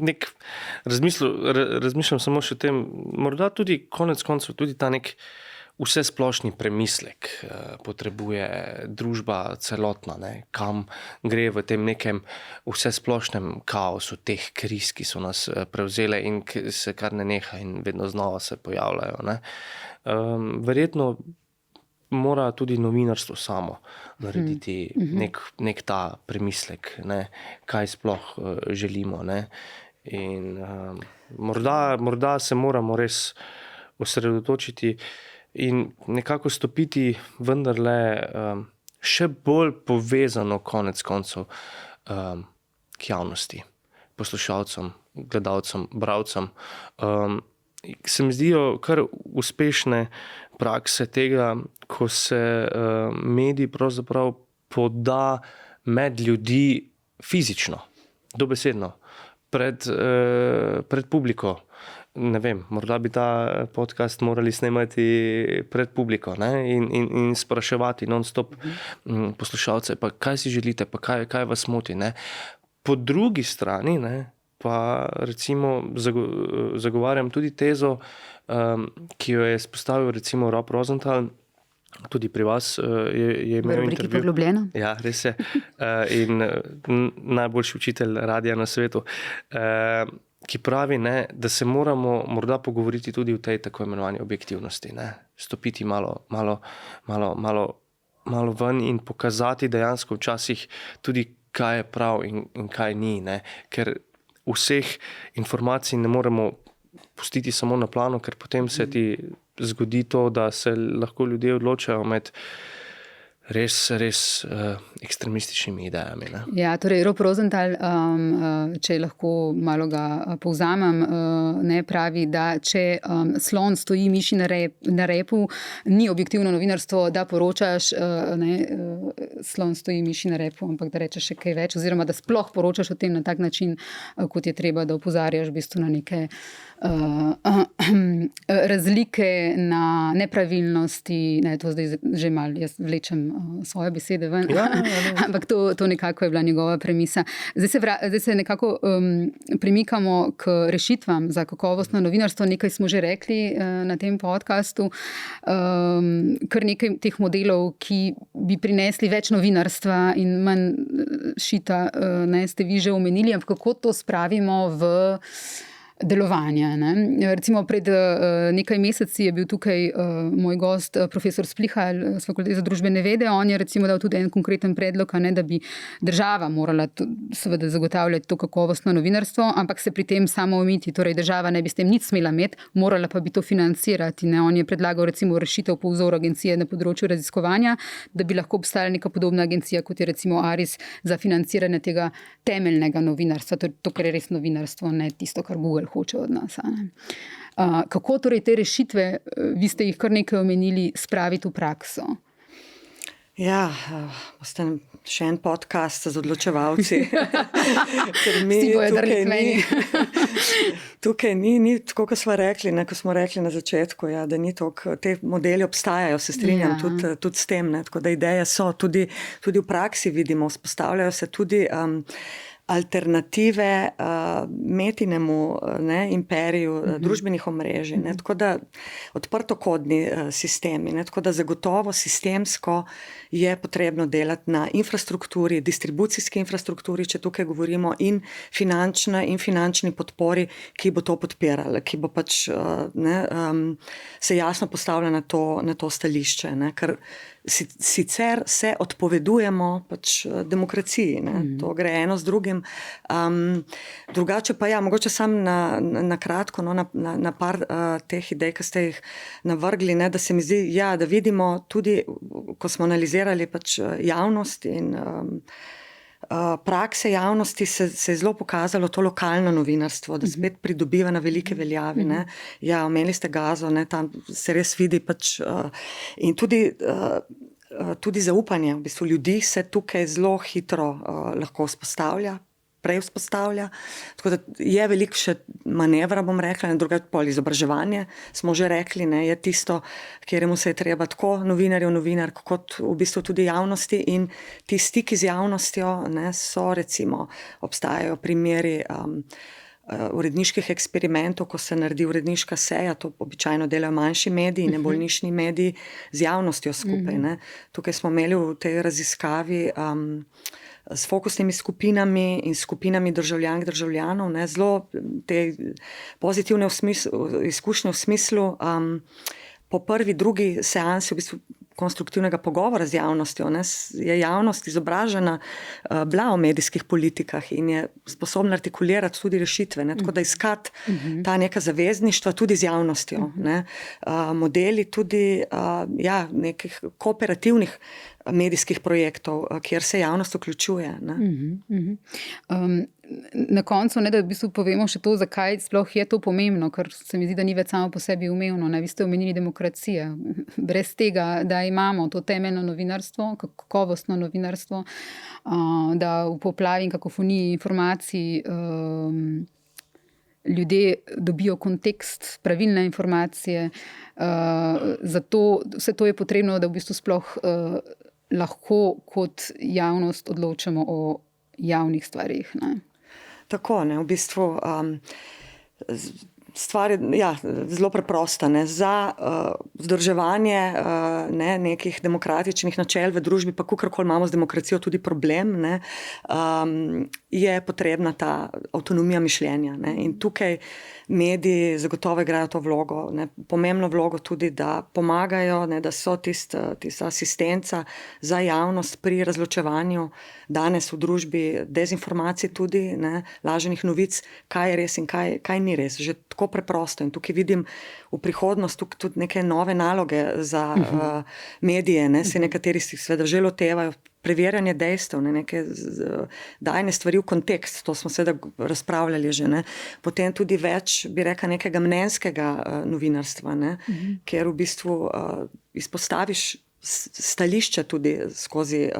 S4: razmišljam samo še o tem, morda tudi konec koncev, tudi ta nek vse splošni premislek potrebuje družba celotna, kam gre v tem nekem vse splošnem kaosu teh kriz, ki so nas prevzele in se kar ne neha in vedno znova se pojavljajo. Verjetno mora tudi novinarstvo samo narediti nek ta premislek, kaj sploh želimo. In morda se moramo res osredotočiti in nekako stopiti vendarle še bolj povezano konec koncev k javnosti, poslušalcem gledalcem, bralcem. Se mi zdijo kar uspešne prakse tega, ko se medij pravzaprav poda med ljudi fizično, dobesedno, pred publiko. Ne vem, morda bi ta podcast morali snemati pred publiko, ne? In spraševati non-stop poslušalce, pa kaj si želite, pa kaj vas moti. Ne? Po drugi strani, ne, pa recimo zagovarjam tudi tezo, ki jo je spostavil recimo Rob Rosenthal, tudi pri vas je imel intervju.
S2: Poglobljeno.
S4: Ja, res je. In najboljši učitelj radija na svetu, ki pravi, ne, da se moramo morda pogovoriti tudi o tej tako imenovani objektivnosti. Ne. Stopiti malo ven in pokazati dejansko včasih tudi, kaj je prav in kaj ni. Ne. Ker vseh informacij ne moremo pustiti samo na plano, ker potem se ti zgodi to, da se lahko ljudje odločajo med res ekstremističnimi idejami. Ne?
S2: Ja, torej Rob Rosenthal, če lahko malo ga povzamem, ne, pravi, da če slon stoji miši na repu, ni objektivno novinarstvo, da poročaš, slon stoji miši na repu, ampak da rečeš še kaj več, oziroma da sploh poročaš o tem na tak način, kot je treba, da opozarjaš v bistvu na neke razlike, na nepravilnosti, ne, to zdaj že malo jaz vlečem svoje besede ven, ampak to nekako je bila njegova premisa. Zdaj se nekako premikamo k rešitvam za kakovostno novinarstvo. Nekaj smo že rekli na tem podcastu, kar nekaj teh modelov, ki bi prinesli več novinarstva in manj šita, ne, ste vi že omenili, ampak kako to spravimo v delovanja. Ne? Recimo pred nekaj meseci je bil tukaj moj gost, profesor Splihal z Fakultete za družbene vede. On je recimo dal tudi en konkreten predlog, ne, da bi država morala seveda zagotavljati to kakovostno novinarstvo, ampak se pri tem samo omiti. Torej država ne bi s tem nič smela imeti, morala pa bi to financirati. Ne? On je predlagal recimo rešitev po vzoru agencije na področju raziskovanja, da bi lahko obstajala neka podobna agencija, kot je recimo Aris, za financiranje tega temeljnega novinarstva. To, kar je res novinarstvo, ne tisto, kar Google hoče od nas. Kako torej te rešitve, vi ste jih kar nekaj omenili, spraviti v prakso?
S3: Ja, boste še en podcast z odločevalci. Ker mi tukaj ni tako, kot smo rekli, ne, ko smo rekli na začetku, ja, da ni toliko, te modeli obstajajo, se strinjam tudi s tem, ne, tako da ideje so, tudi v praksi vidimo, vzpostavljajo se tudi alternative metinemu, ne, imperiju družbenih omrežij. Ne, tako da odprtokodni sistemi, ne, tako da zagotovo sistemsko je potrebno delati na infrastrukturi, distribucijski infrastrukturi, če tukaj govorimo, in finančni podpori, ki bo to podpirala, ki bo pač se jasno postavlja na to stališče, ne, ker sicer se odpovedujemo pač demokraciji. Ne? To gre eno z drugim. Drugače pa ja, mogoče sam na kratko, na par teh idej, ki ste jih navrgli, ne, da se mi zdi, ja, da vidimo tudi, ko smo analizirali pač javnost in prakse javnosti, se je zelo pokazalo to lokalno novinarstvo, da spet pridobiva na velike veljavi. Ne. Ja, omenili ste Gazo, ne, tam se res vidi pač in tudi zaupanje v bistvu ljudi se tukaj zelo hitro lahko prej vzpostavlja. Tako da je veliko še manevra, bom rekla, in drugače pol izobraževanje, smo že rekli, ne, je tisto, kjeremu se je treba tako novinark, kot v bistvu tudi javnosti, in ti stiki z javnostjo, ne, so recimo, obstajajo primeri uredniških eksperimentov, ko se naredi uredniška seja, to običajno delajo manjši mediji, ne bolj nišni mediji, z javnostjo skupaj. Ne. Tukaj smo imeli v tej raziskavi s fokusnimi skupinami in skupinami državljanov, ne, zelo te pozitivne izkušnje v smislu po prvi, drugi seansi v bistvu konstruktivnega pogovora z javnostjo, ne, je javnost izobražena bila o medijskih politikah in je sposobna artikulirati tudi rešitve, ne, tako da iskati ta neka zavezništva tudi z javnostjo, ne, modeli tudi nekih kooperativnih medijskih projektov, kjer se javnost vključuje. Ne.
S2: na koncu, ne, da v bistvu povemo še to, zakaj sploh je to pomembno, ker se mi zdi, da ni več samo po sebi umevno. Ne. Vi ste omenili demokracijo. Brez tega, da imamo to temeljno novinarstvo, kakovostno novinarstvo, da v poplavi in kakofoniji informacij ljudje dobijo kontekst, pravilne informacije. Zato vse to je potrebno, da v bistvu sploh lahko kot javnost odločamo o javnih stvarih. Ne.
S3: Tako, ne, v bistvu stvar je zelo preprosta. Ne. Za vzdrževanje nekih demokratičnih načel v družbi, pa kakorkoli imamo z demokracijo tudi problem, ne, je potrebna ta avtonomija mišljenja. Ne. In tukaj mediji zagotovo igrajo to vlogo, ne, pomembno vlogo tudi, da pomagajo, ne, da so tista asistenca za javnost pri razločevanju danes v družbi dezinformacij tudi, ne, laženih novic, kaj je res in kaj ni res. Že tako preprosto. In tukaj vidim v prihodnost tudi neke nove naloge za medije, ne, se nekateri si seveda že lotevajo, preverjanje dejstev, ne, neke dajanje stvari v kontekst, to smo seveda razpravljali že, ne. Potem tudi več, bi rekla, nekega mnenjskega novinarstva, ne, kjer v bistvu izpostaviš stališče tudi skozi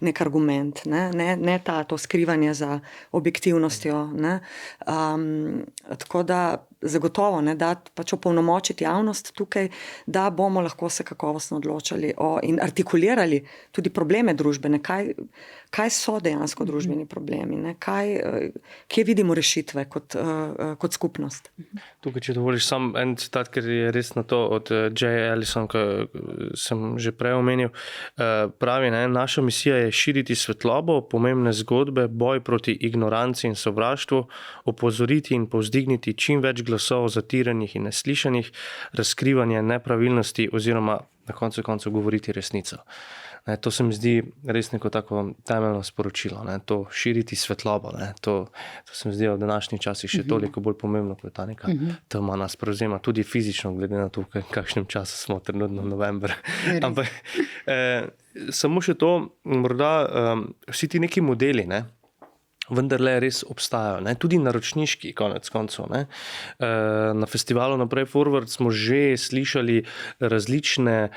S3: nek argument, ne to skrivanje za objektivnostjo, ne. Tako da zagotovo, ne, da pač opolnomočiti javnost tukaj, da bomo lahko se kakovostno odločali in artikulirali tudi probleme družbene, kaj so dejansko družbeni problemi, ne, kje vidimo rešitve kot skupnost.
S4: Tukaj, če dovoliš sam en citat, ker je res na to od J. Ellison, ki sem že prej omenil, pravi, ne, naša misija je širiti svetlobo, pomembne zgodbe, boj proti ignoranci in sovraštvu, opozoriti in povzdigniti čim več glasov zatiranih in neslišanih, razkrivanje nepravilnosti oziroma na koncu govoriti resnico. Ne, to se mi zdi res neko tako temeljno sporočilo, ne, to širiti svetlobo, ne, to se mi zdi v današnjih časih še toliko bolj pomembno, kot ta neka tema nas prevzema, tudi fizično, glede na to, v kakšnem času smo trenutno november. Ampak samo še to, morda vsi ti neki modeli, ne, vendarle res obstajajo, ne? Tudi naročniški, konec koncev. Ne? Na festivalu Naprej Forward smo že slišali različne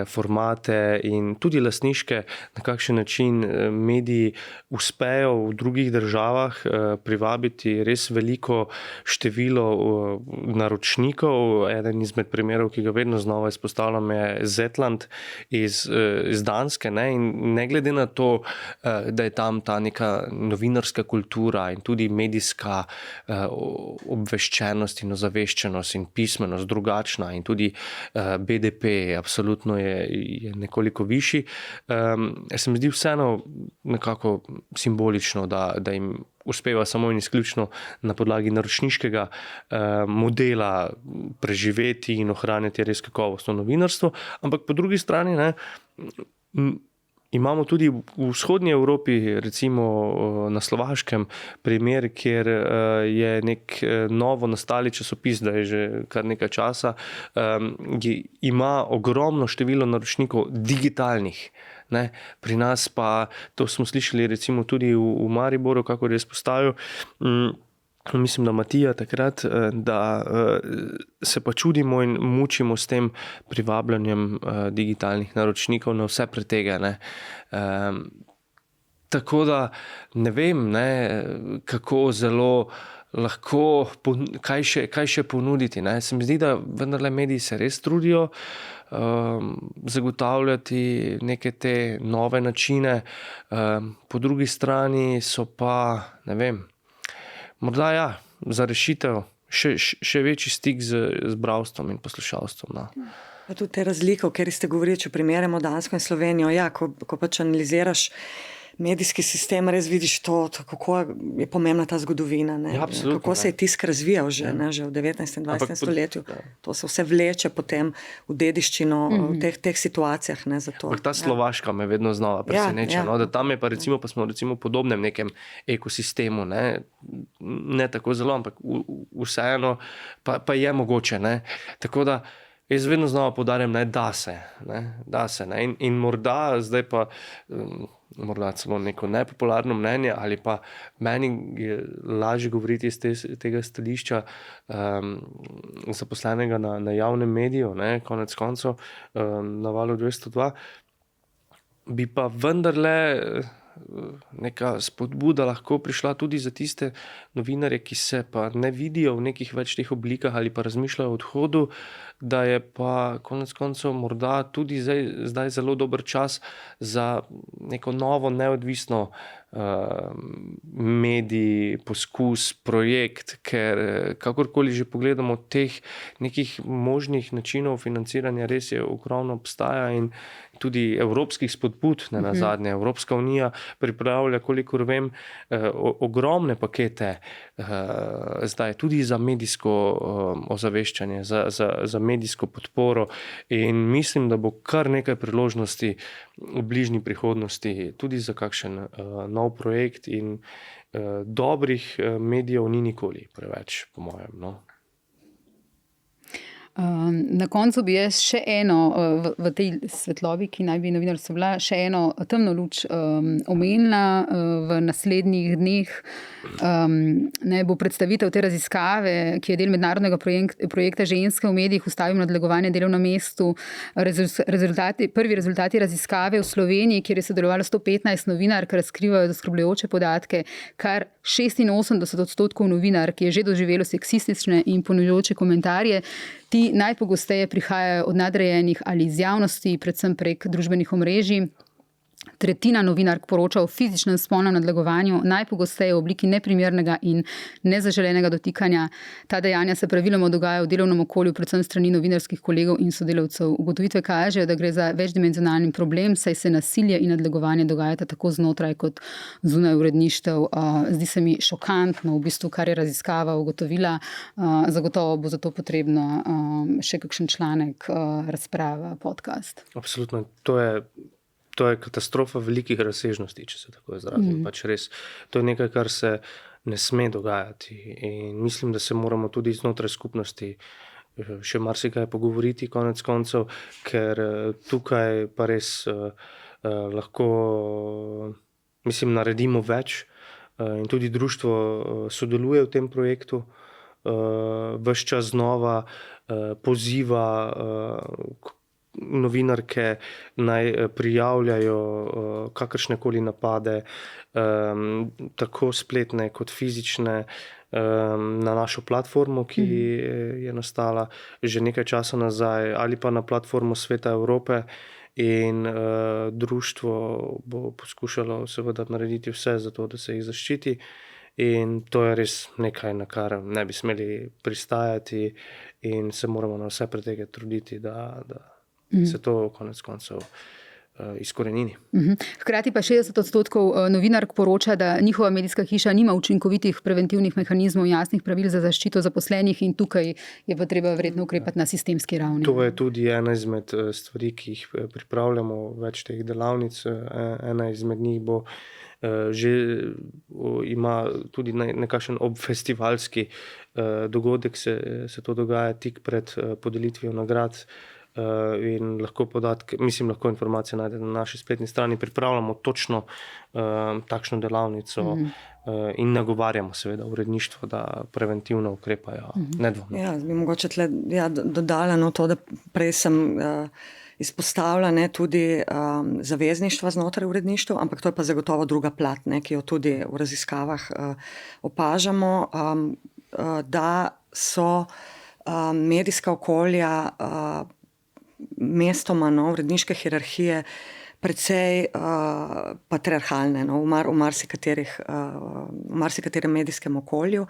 S4: formate in tudi lastniške, na kakšen način mediji uspejo v drugih državah privabiti res veliko število naročnikov. Eden izmed primerov, ki ga vedno znova izpostavljam, je Zetland iz Danske. Ne? In ne glede na to, da je tam ta neka novinarska kultura in tudi medijska obveščenost in ozaveščenost in pismenost drugačna in tudi BDP absolutno je nekoliko višji. Se mi zdi vseeno nekako simbolično, da jim uspeva samo in izključno na podlagi naročniškega modela preživeti in ohranjati res kakovostno novinarstvo, ampak po drugi strani, ne, imamo tudi v vzhodnji Evropi, recimo na Slovaškem, primer, kjer je nek novo nastali časopis, da je že kar nekaj časa, ima ogromno število naročnikov digitalnih. Ne? Pri nas pa, to smo slišali recimo tudi v Mariboru, kako je izpostavil, mislim, da Matija takrat, da se pa čudimo in mučimo s tem privabljanjem digitalnih naročnikov na vse pretege. Ne? Tako da ne vem, ne, kako zelo lahko, kaj še ponuditi. Ne? Se mi zdi, da vendarle mediji se res trudijo zagotavljati neke te nove načine, po drugi strani so pa, ne vem, morda za rešitev še večji stik z bralstvom in poslušalstvom. No.
S3: Pa tudi te razlike, o kateri ste govorili, če primerjamo Dansko in Slovenijo, ko pač analiziraš medijski sistem, res vidiš to, kako je pomembna ta zgodovina. Ne? Kako se je tisk razvijal že v 19. in 20. stoletju. To se vse vleče potem v dediščino v teh situacijah. Ne, zato,
S4: ta Slovaška me vedno znova preseneča. No, da tam je pa smo v podobnem nekem ekosistemu. Ne tako zelo, ampak vseeno pa je mogoče. Ne? Tako da Jaz vedno znova poudarjam, da se. In morda zdaj pa morda celo neko nepopularno mnenje, ali pa meni je lažje govoriti iz tega stališča zaposlenega na javnem mediju, konec koncev na Valu 202, bi pa vendarle neka spodbuda lahko prišla tudi za tiste novinarje, ki se pa ne vidijo v nekih več teh oblikah ali pa razmišljajo o odhodu, da je pa konec koncev morda tudi zdaj zelo dober čas za neko novo neodvisno medij, poskus, projekt, ker kakorkoli že pogledamo teh nekih možnih načinov financiranja res je ogromno obstaja in tudi evropskih spodbud, ne nazadnje. Evropska unija pripravlja, kolikor vem, ogromne pakete zdaj tudi za medijsko ozaveščanje, za medijsko podporo in mislim, da bo kar nekaj priložnosti v bližnji prihodnosti tudi za kakšen nov projekt in dobrih medijev ni nikoli preveč, po mojem, no.
S2: Na koncu bi jaz še eno, v tej svetlobi, ki naj bi novinarstvo bila, še eno temno luč omenila v naslednjih dneh. Bo predstavitev te raziskave, ki je del mednarodnega projekta Ženske v medijih, ustavimo nadlegovanje delo na mestu. Prvi rezultati raziskave v Sloveniji, kjer je sodelovalo 115 novinark, razkrivajo zaskrbljujoče podatke. Kar 86% novinark je že doživelo seksistične in ponižujoče komentarje. Ti najpogosteje prihajajo od nadrejenih ali iz javnosti, predvsem prek družbenih omrežij. Tretjina novinark poroča o fizičnem spolnem nadlegovanju, najpogosteje v obliki neprimernega in nezaželenega dotikanja. Ta dejanja se praviloma dogajajo v delovnem okolju, predvsem strani novinarskih kolegov in sodelavcev. Ugotovitve kažejo, da gre za večdimenzionalni problem, saj se nasilje in nadlegovanje dogajata tako znotraj kot zunaj uredništev. Zdi se mi šokantno, v bistvu, kar je raziskava ugotovila. Zagotovo bo zato potrebno še kakšen članek, razprava, podcast.
S4: Absolutno, to je katastrofa velikih razsežnosti, če se tako izrazim. Pač res, to je nekaj, kar se ne sme dogajati in mislim, da se moramo tudi znotraj skupnosti še marsikaj pogovoriti konec koncev, ker tukaj pa res lahko naredimo več in tudi društvo sodeluje v tem projektu, ves čas znova poziva novinarke naj prijavljajo kakršnekoli napade, tako spletne kot fizične, na našo platformo, ki je nastala že nekaj časa nazaj, ali pa na platformo Sveta Evrope in društvo bo poskušalo seveda narediti vse za to, da se jih zaščiti. In to je res nekaj, na kar ne bi smeli pristajati in se moramo na vse pretege truditi, da se to konec koncev izkorenini.
S2: Hkrati pa 60% novinark poroča, da njihova medijska hiša nima učinkovitih preventivnih mehanizmov, jasnih pravil za zaščito zaposlenih in tukaj je pa treba verjetno ukrepati na sistemski ravni.
S4: To je tudi ena izmed stvari, ki jih pripravljamo, več teh delavnic. Ena izmed njih bo že ima tudi nekakšen obfestivalski dogodek, se to dogaja tik pred podelitvijo nagrad. In lahko lahko informacije najdete na naši spletni strani. Pripravljamo točno takšno delavnico in nagovarjamo seveda uredništvo, da preventivno ukrepajo nedvomno.
S3: Ja, bi mogoče tle dodala to, da prej sem izpostavila tudi zavezništva znotraj uredništev, ampak to je pa zagotovo druga plat, ki jo tudi v raziskavah opažamo, da so medijska okolja mestoma uredniške hierarhije precej patriarhalne v marsikaterem medijskem okolju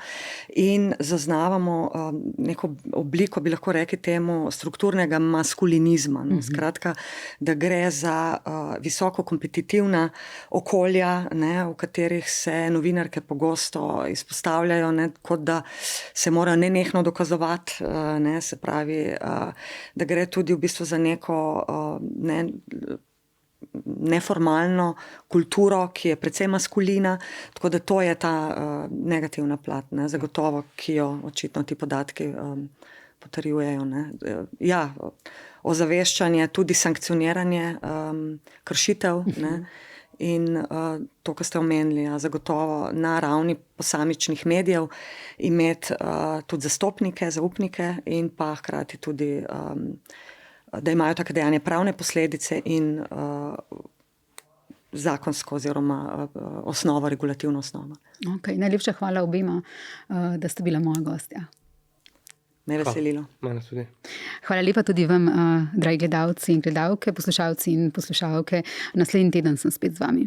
S3: in zaznavamo neko obliko, bi lahko rekli temu, strukturnega maskulinizma. Skratka, da gre za visoko kompetitivna okolja, v katerih se novinarke pogosto izpostavljajo, kot da se morajo nenehno dokazovati, se pravi, da gre tudi v bistvu za neko neformalno kulturo, ki je precej maskulina, tako da to je ta negativna plat, zagotovo, ki jo očitno ti podatki potrjujejo. Ne. Ja, ozaveščanje, tudi sankcioniranje kršitev, ne. In to, kar ste omenili, zagotovo na ravni posamičnih medijev imeti tudi zastopnike, zaupnike in pa hkrati tudi, da imajo take dejanje pravne posledice in zakonsko oziroma osnovo, regulativno osnovo.
S2: Okay, najlepša hvala obema, da ste bila moja gostja.
S3: Me veselilo.
S4: Mene tudi.
S2: Hvala lepa tudi vam, dragi gledalci in gledalke, poslušalci in poslušalke. Naslednji teden sem spet z vami.